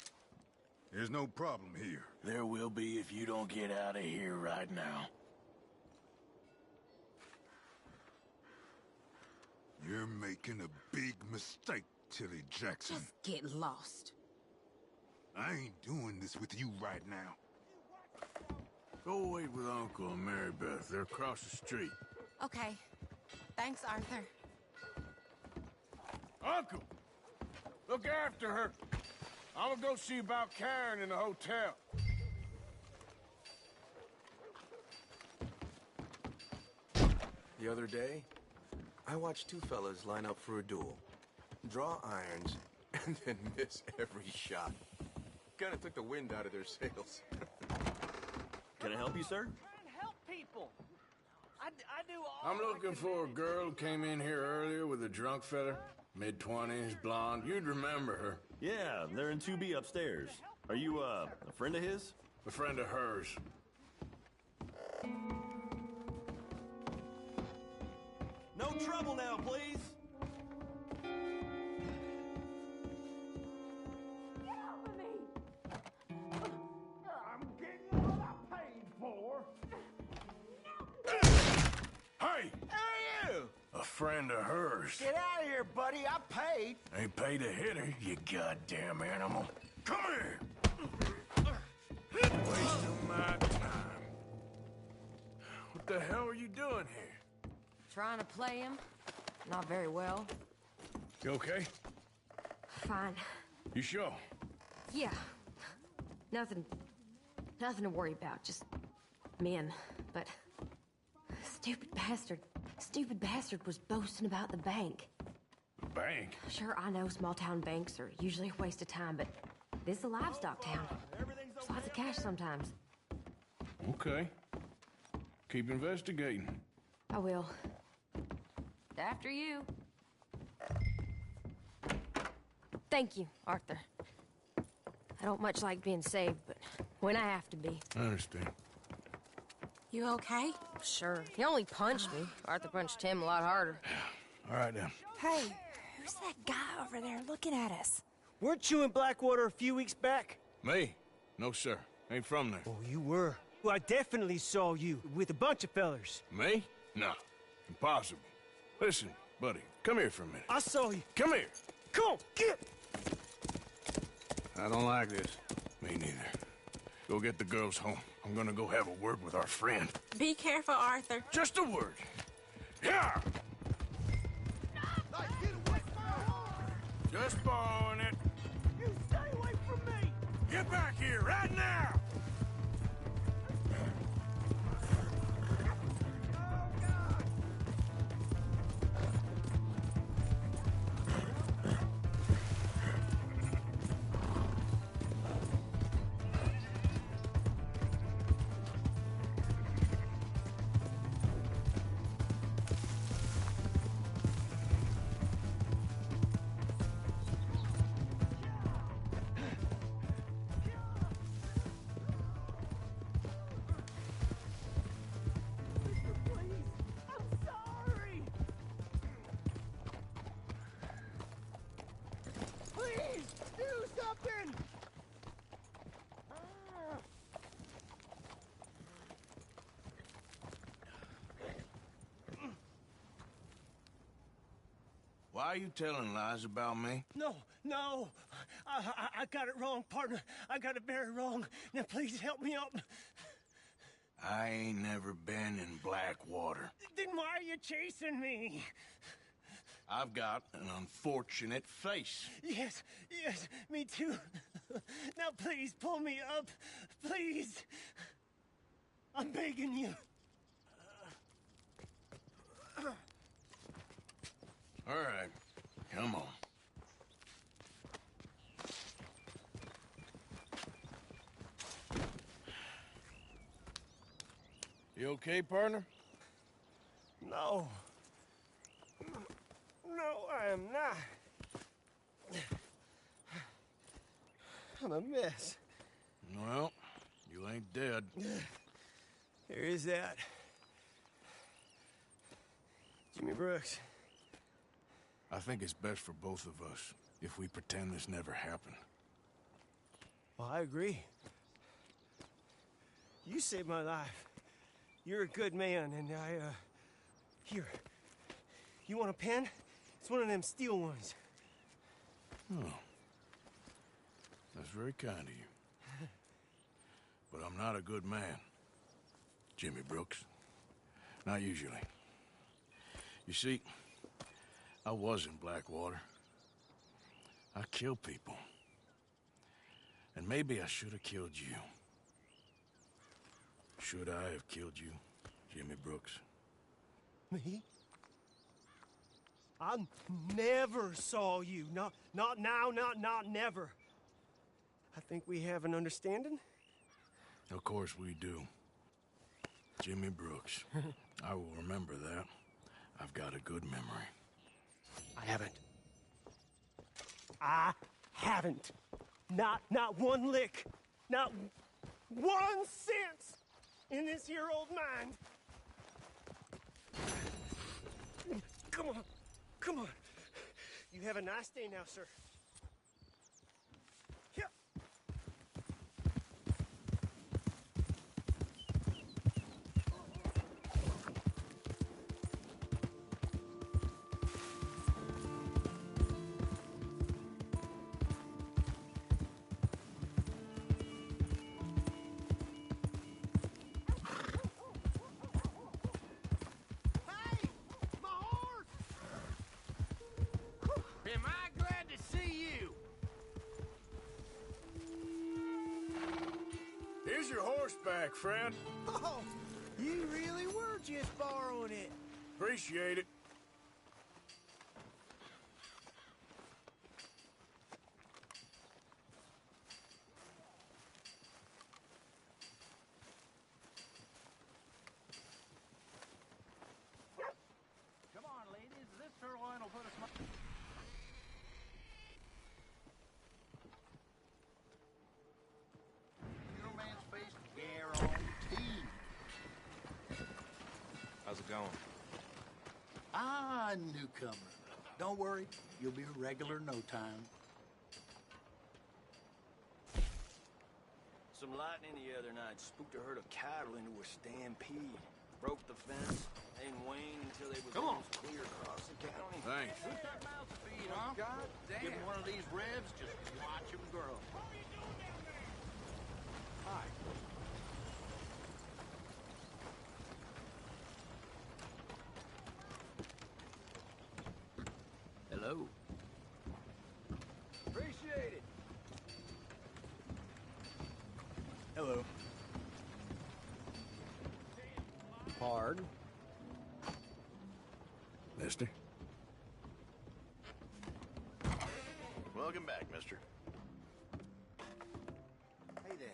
There's no problem here. There will be if you don't get out of here right now. You're making a big mistake, Tilly Jackson. Just get lost. I ain't doing this with you right now. Go wait with Uncle and Mary Beth. They're across the street. Okay. Thanks, Arthur. Uncle! Look after her. I'm gonna go see about Karen in the hotel. The other day, I watched two fellas line up for a duel, draw irons, and then miss every shot. Kinda took the wind out of their sails. Can I help you, sir? Help people. I do all. I'm looking for a girl who came in here earlier with a drunk fella. Mid-20s, blonde. You'd remember her. Yeah, they're in 2B upstairs. Are you, a friend of his? A friend of hers. No trouble now, please. Get off of me! I'm getting what I paid for. Hey! Who are you? A friend of hers. Get out of here, buddy. I paid. Ain't paid to hit her, you goddamn animal. Come here! Wasting my time. What the hell are you doing here? Trying to play him. Not very well. You okay? Fine. You sure? Yeah. Nothing to worry about. Just men. But stupid bastard was boasting about the bank. The bank? Sure, I know small town banks are usually a waste of time, but this is a livestock town. There's lots of cash sometimes. Okay. Keep investigating. I will. After you. Thank you, Arthur. I don't much like being saved, but when I have to be. I understand. You okay? Sure. He only punched me. Arthur punched him a lot harder. All right, then. Hey, who's that guy over there looking at us? Weren't you in Blackwater a few weeks back? Me? No, sir. Ain't from there. Oh, you were. Well, I definitely saw you with a bunch of fellers. Me? No. Impossible. Listen, buddy, come here for a minute. I saw you. Come here. Come on, get! I don't like this. Me neither. Go get the girls home. I'm gonna go have a word with our friend. Be careful, Arthur. Just a word. Yeah! Just borrowing it. You stay away from me! Get back here right now! Why are you telling lies about me? No, no. I got it wrong, partner. I got it very wrong. Now, please help me up. I ain't never been in Blackwater. Then why are you chasing me? I've got an unfortunate face. Yes, yes, me too. Now, please, pull me up. Please. I'm begging you. All right, come on. You okay, partner? No. No, I am not. I'm a mess. Well, you ain't dead. There is that. Jimmy Brooks. I think it's best for both of us if we pretend this never happened. Well, I agree. You saved my life. You're a good man, and here. You want a pen? It's one of them steel ones. Oh. That's very kind of you. But I'm not a good man, Jimmy Brooks. Not usually. You see, I was in Blackwater. I killed people. And maybe I should have killed you. Should I have killed you, Jimmy Brooks? Me? I never saw you. Not now, not never. I think we have an understanding? Of course we do. Jimmy Brooks. I will remember that. I've got a good memory. I haven't. Not one lick. Not 1 cent in this here old mind. Come on. You have a nice day now, sir. Here. Am I glad to see you? Here's your horse back, friend. Oh, you really were just borrowing it. Appreciate it. Come on, ladies. This sirloin will put a smile. Your man's face guaranteed. How's it going? Ah, newcomer. Don't worry, you'll be a regular in no time. Some lightning the other night spooked a herd of cattle into a stampede. Broke the fence, and waned until they was almost clear across the county. Thanks. Who's that mouth to feed, huh? God damn. Give him one of these ribs, just watch him grow. Hi. Hello. Appreciate it. Hello. Pardon? Mister? Welcome back, mister. Hey there.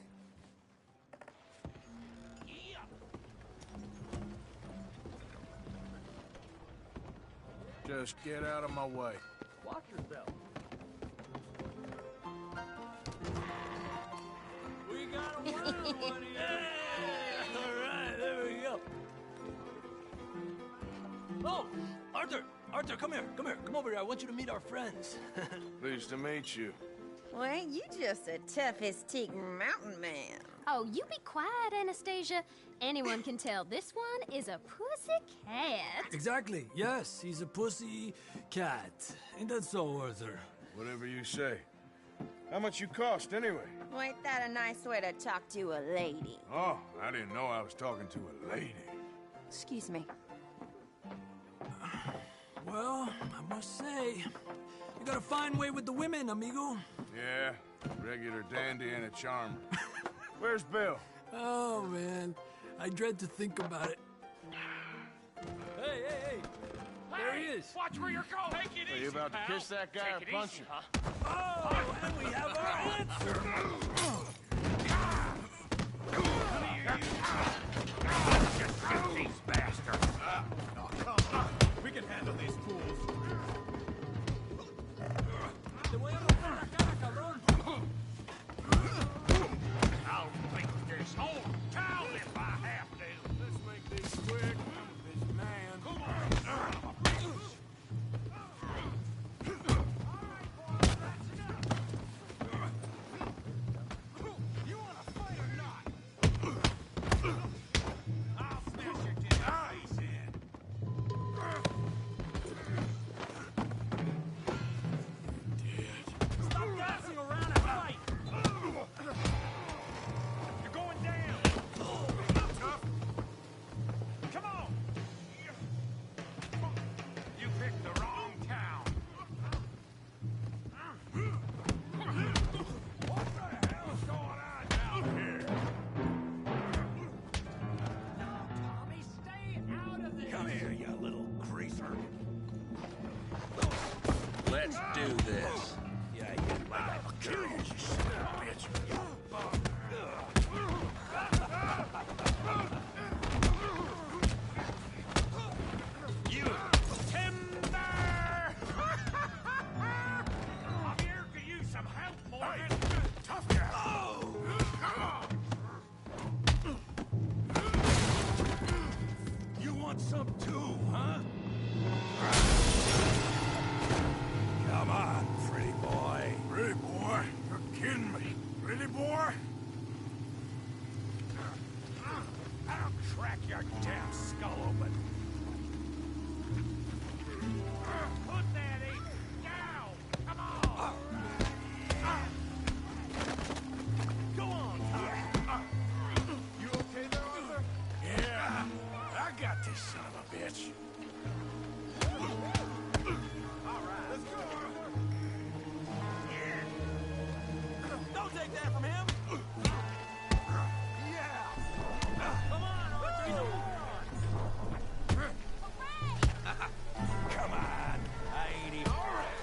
Just get out of my way. Watch yourself. We got a winner, one here. All right, there we go. Oh, Arthur, come here. Come over here. I want you to meet our friends. Pleased to meet you. Well, ain't you just a tough as teak mountain man? Oh, you be quiet, Anastasia. Anyone can tell this one is a pussy cat. Exactly. Yes, he's a pussy cat. Ain't that so, Arthur? Whatever you say. How much you cost, anyway? Well, ain't that a nice way to talk to a lady? Oh, I didn't know I was talking to a lady. Excuse me. Well, I must say, you got a fine way with the women, amigo. Yeah, regular dandy and a charmer. Where's Bill? Oh, man. I dread to think about it. Hey! There he is. Watch where you're going. Take it Are easy, you about pal. to kiss that guy Take or it punch easy, him? huh? Oh, and we have our answer. Get these bastards. Oh, come on. We can handle these fools. I'll make this whole town if I have to. Let's make this quick. This man. Come on. You wanna fight or not? I'll smash your face in. Stop dancing around and fight. You're going down. Tough. Come on. You picked the wrong town. What the hell is going on down here? Tommy, stay out of this. Come here, you little greaser. Let's do this. Yeah, I'll kill you, you son of a bitch. You timber! I'm here to use some help, Morgan. Tough guy. You want some too, huh? Come on, pretty boy. Pretty boy? You're kidding me. Pretty boy? I'll crack your damn skull open. Put that ape down! Come on! Go on, Tommy! You okay there, Arthur? Yeah, I got this son of a bitch. All right, let's go, Arthur. Yeah. Don't take that from him. Yeah. Come on, Arthur. He's a moron. Come on. I ain't even. All right.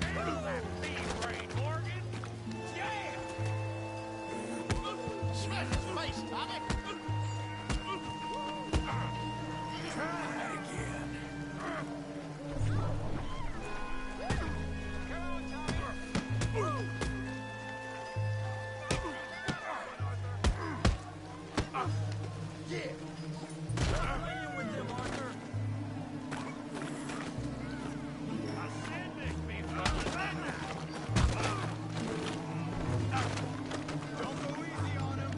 Handle that beef brain, Morgan. Yeah. Smash his face, Tommy. Try again. Come on, Tommy. Yeah. Lay with him, Arthur. I said this before. Don't go easy on him.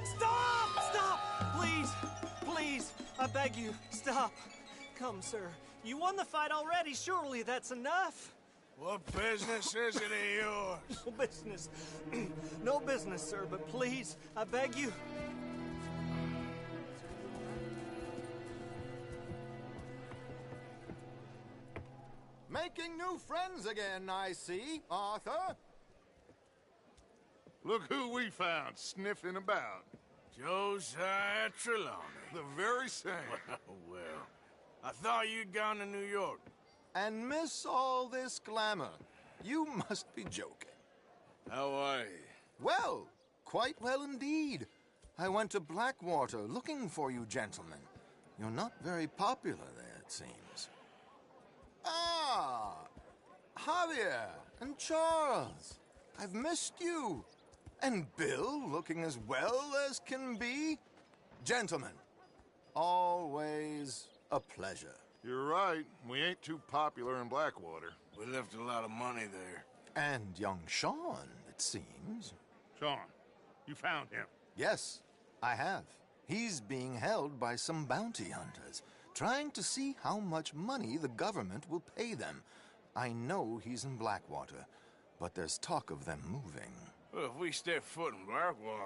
Stop! Please, I beg you, stop. Come, sir. You won the fight already. Surely that's enough. What business is it of yours? No business. No business, sir, but please, I beg you. Making new friends again, I see, Arthur. Look who we found sniffing about. Josiah Trelawney. The very same. Well, I thought you'd gone to New York. And miss all this glamour. You must be joking. How are you? Well, quite well indeed. I went to Blackwater looking for you gentlemen. You're not very popular there, it seems. Ah, Javier and Charles. I've missed you. And Bill looking as well as can be. Gentlemen, always a pleasure. You're right. We ain't too popular in Blackwater. We left a lot of money there. And young Sean, it seems. Sean, you found him? Yes, I have. He's being held by some bounty hunters, trying to see how much money the government will pay them. I know he's in Blackwater, but there's talk of them moving. Well, if we step foot in Blackwater...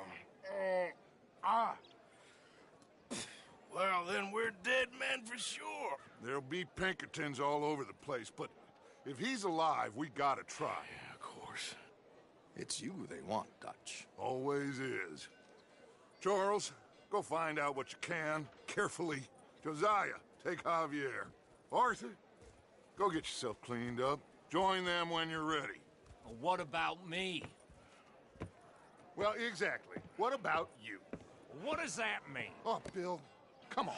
Well, then we're dead men for sure. There'll be Pinkertons all over the place, but if he's alive, we gotta try. Yeah, of course. It's you they want, Dutch. Always is. Charles, go find out what you can, carefully. Josiah, take Javier. Arthur, go get yourself cleaned up. Join them when you're ready. Well, what about me? Well, exactly. What about you? What does that mean? Oh, Bill, come on.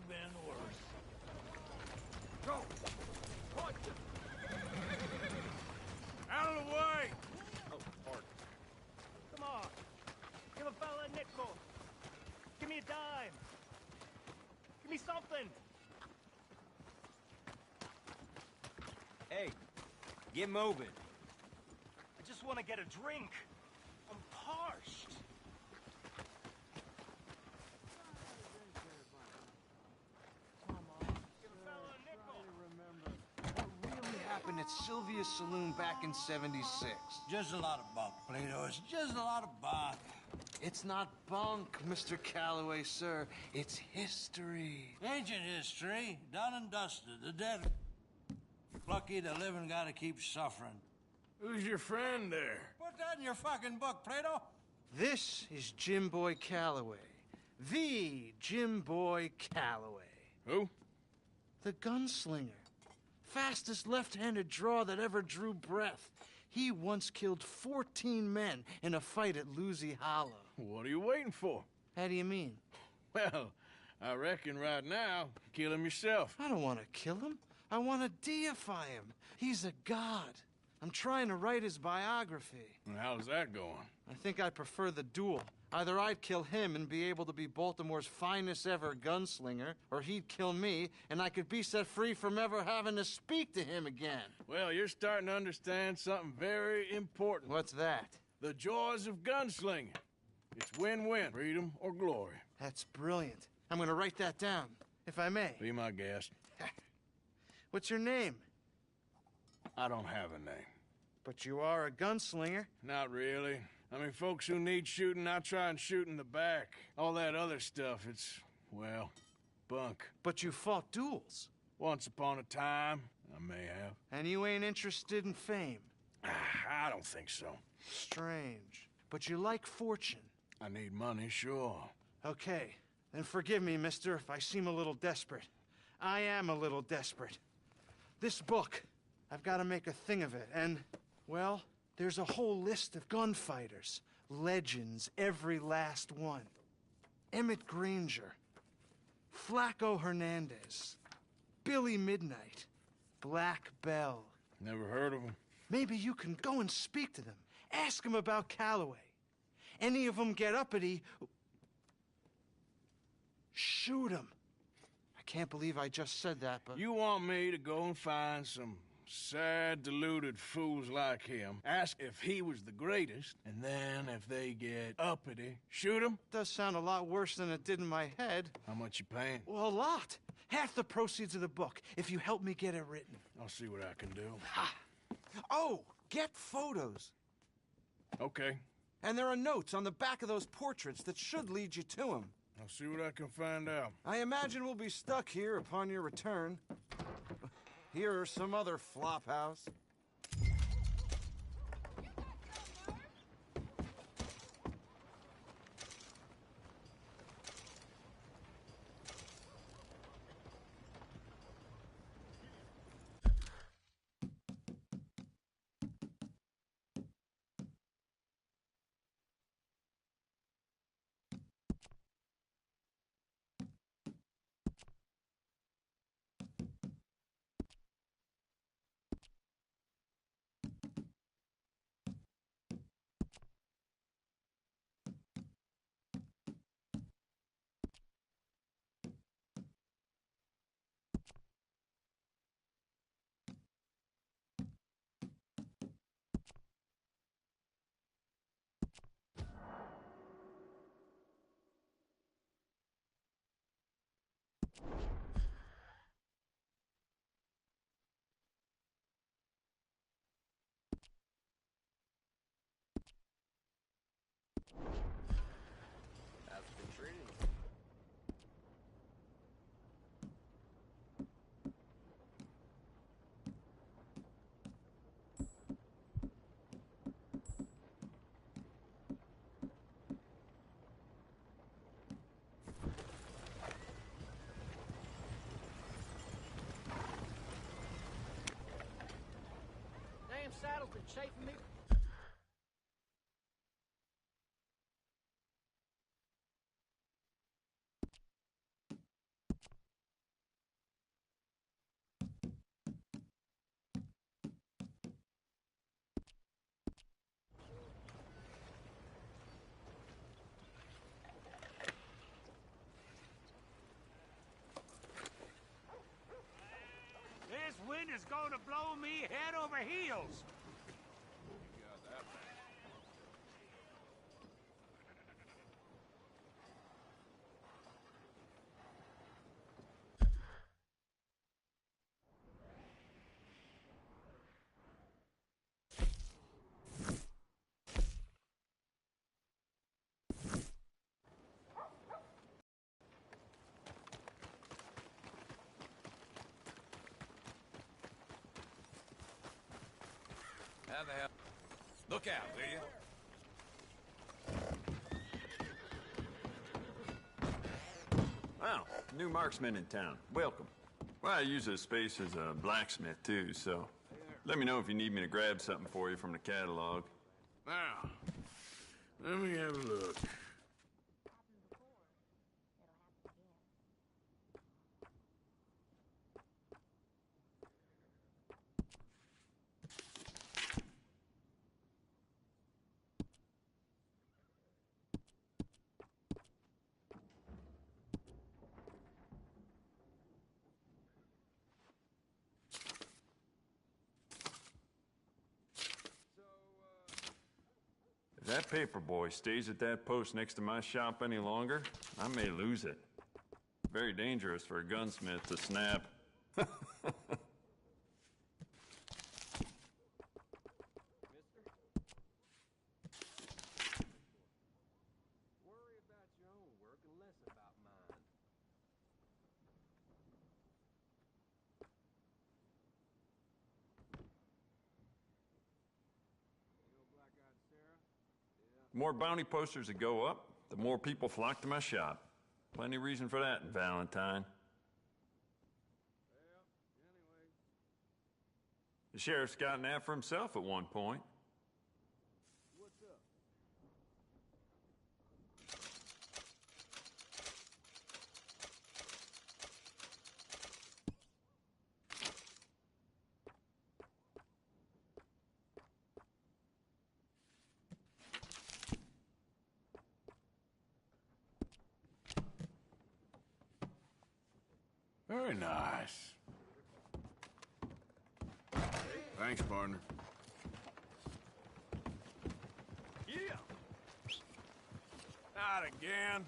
Been worse. Go! Point them! Out of the way! Oh, pardon. Come on. Give a fella a nickel. Give me a dime. Give me something. Hey, get moving. I just want to get a drink. I'm parched. Happened at Sylvia's Saloon back in '76. Just a lot of bunk, Plato. It's just a lot of bunk. It's not bunk, Mr. Calloway, sir. It's history. Ancient history, done and dusted. The dead lucky, the living gotta keep suffering. Who's your friend there? Put that in your fucking book, Plato. This is Jim Boy Calloway. The Jim Boy Calloway. Who? The gunslinger. Fastest left-handed draw that ever drew breath. He once killed 14 men in a fight at Lucy Hollow. What are you waiting for? How do you mean? Well, I reckon right now, kill him yourself. I don't want to kill him. I want to deify him. He's a god. I'm trying to write his biography. And how's that going? I think I prefer the duel. Either I'd kill him and be able to be Baltimore's finest ever gunslinger, or he'd kill me, and I could be set free from ever having to speak to him again. Well, you're starting to understand something very important. What's that? The joys of gunslinging. It's win-win, freedom or glory. That's brilliant. I'm gonna write that down, if I may. Be my guest. What's your name? I don't have a name. But you are a gunslinger. Not really. I mean, folks who need shooting, I try and shoot in the back. All that other stuff, it's, well, bunk. But you fought duels. Once upon a time, I may have. And you ain't interested in fame? I don't think so. Strange. But you like fortune. I need money, sure. Okay. Then forgive me, mister, if I seem a little desperate. I am a little desperate. This book, I've got to make a thing of it, and, well, there's a whole list of gunfighters. Legends, every last one. Emmett Granger. Flaco Hernandez. Billy Midnight. Black Bell. Never heard of them. Maybe you can go and speak to them. Ask them about Calloway. Any of them get uppity, shoot them. I can't believe I just said that, but... You want me to go and find some sad, deluded fools like him, ask if he was the greatest, and then if they get uppity, shoot him? Does sound a lot worse than it did in my head. How much you paying? Well, a lot. half the proceeds of the book if you help me get it written. I'll see what I can do. Oh, get photos. Okay. And there are notes on the back of those portraits that should lead you to him. I'll see what I can find out. I imagine we'll be stuck here upon your return. Here or some other flop house. Saddle's been chafing me. This wind is going to blow me head over heels. How the hell? Look out, will you? Wow, new marksman in town. Welcome. Well, I use this space as a blacksmith, too, so let me know if you need me to grab something for you from the catalog. Now, let me have a look. If that paper boy stays at that post next to my shop any longer, I may lose it. Very dangerous for a gunsmith to snap. Worry about your own work and less about mine. The more bounty posters that go up, the more people flock to my shop. Plenty of reason for that in Valentine. The sheriff's gotten that for himself at one point. What's up? Very nice. Thanks, partner. Yeah! Not again.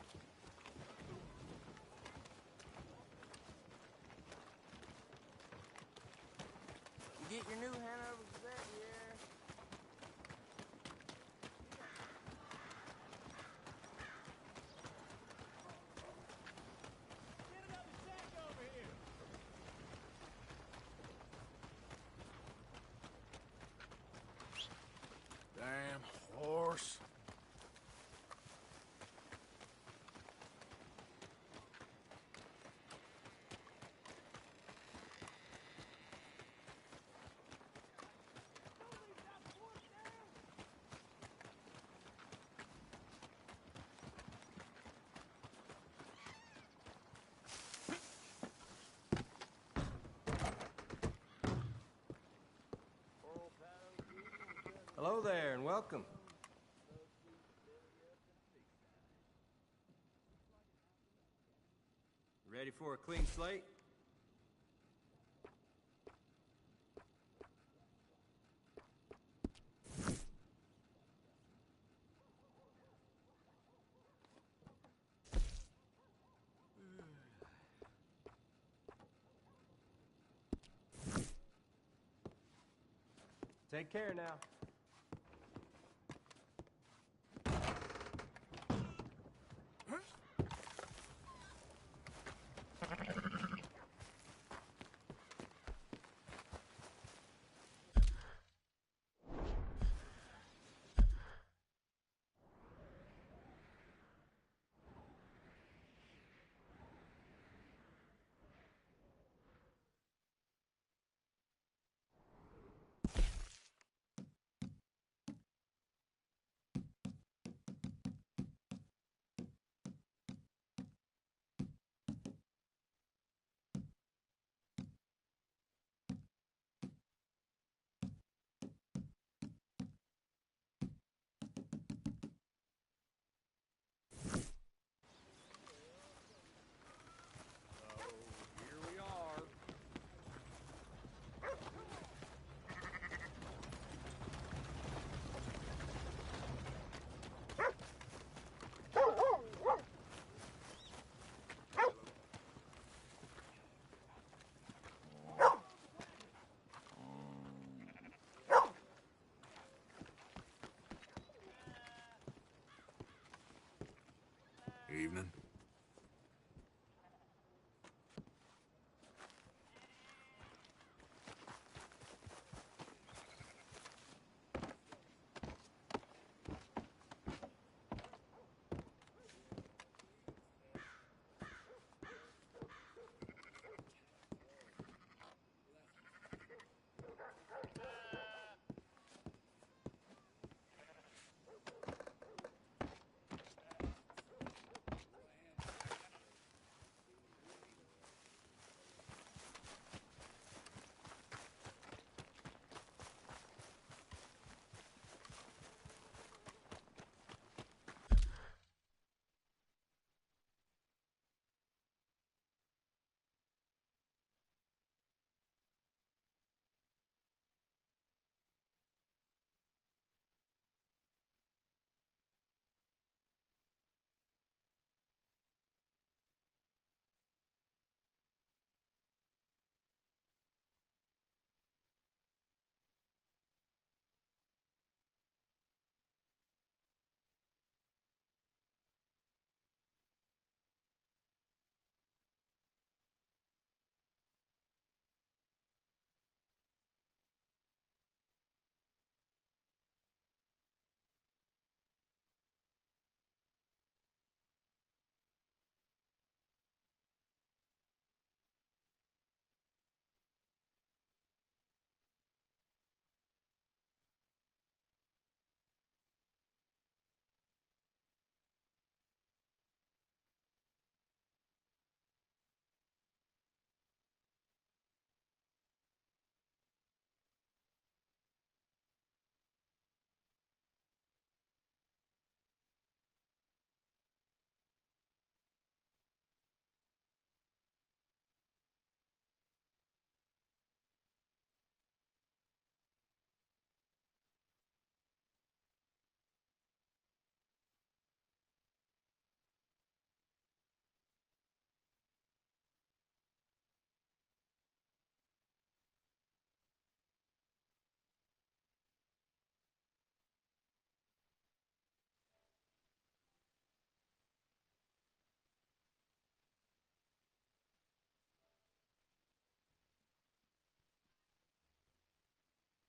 course. Hello there, and welcome. Ready for a clean slate? Take care now. Evening.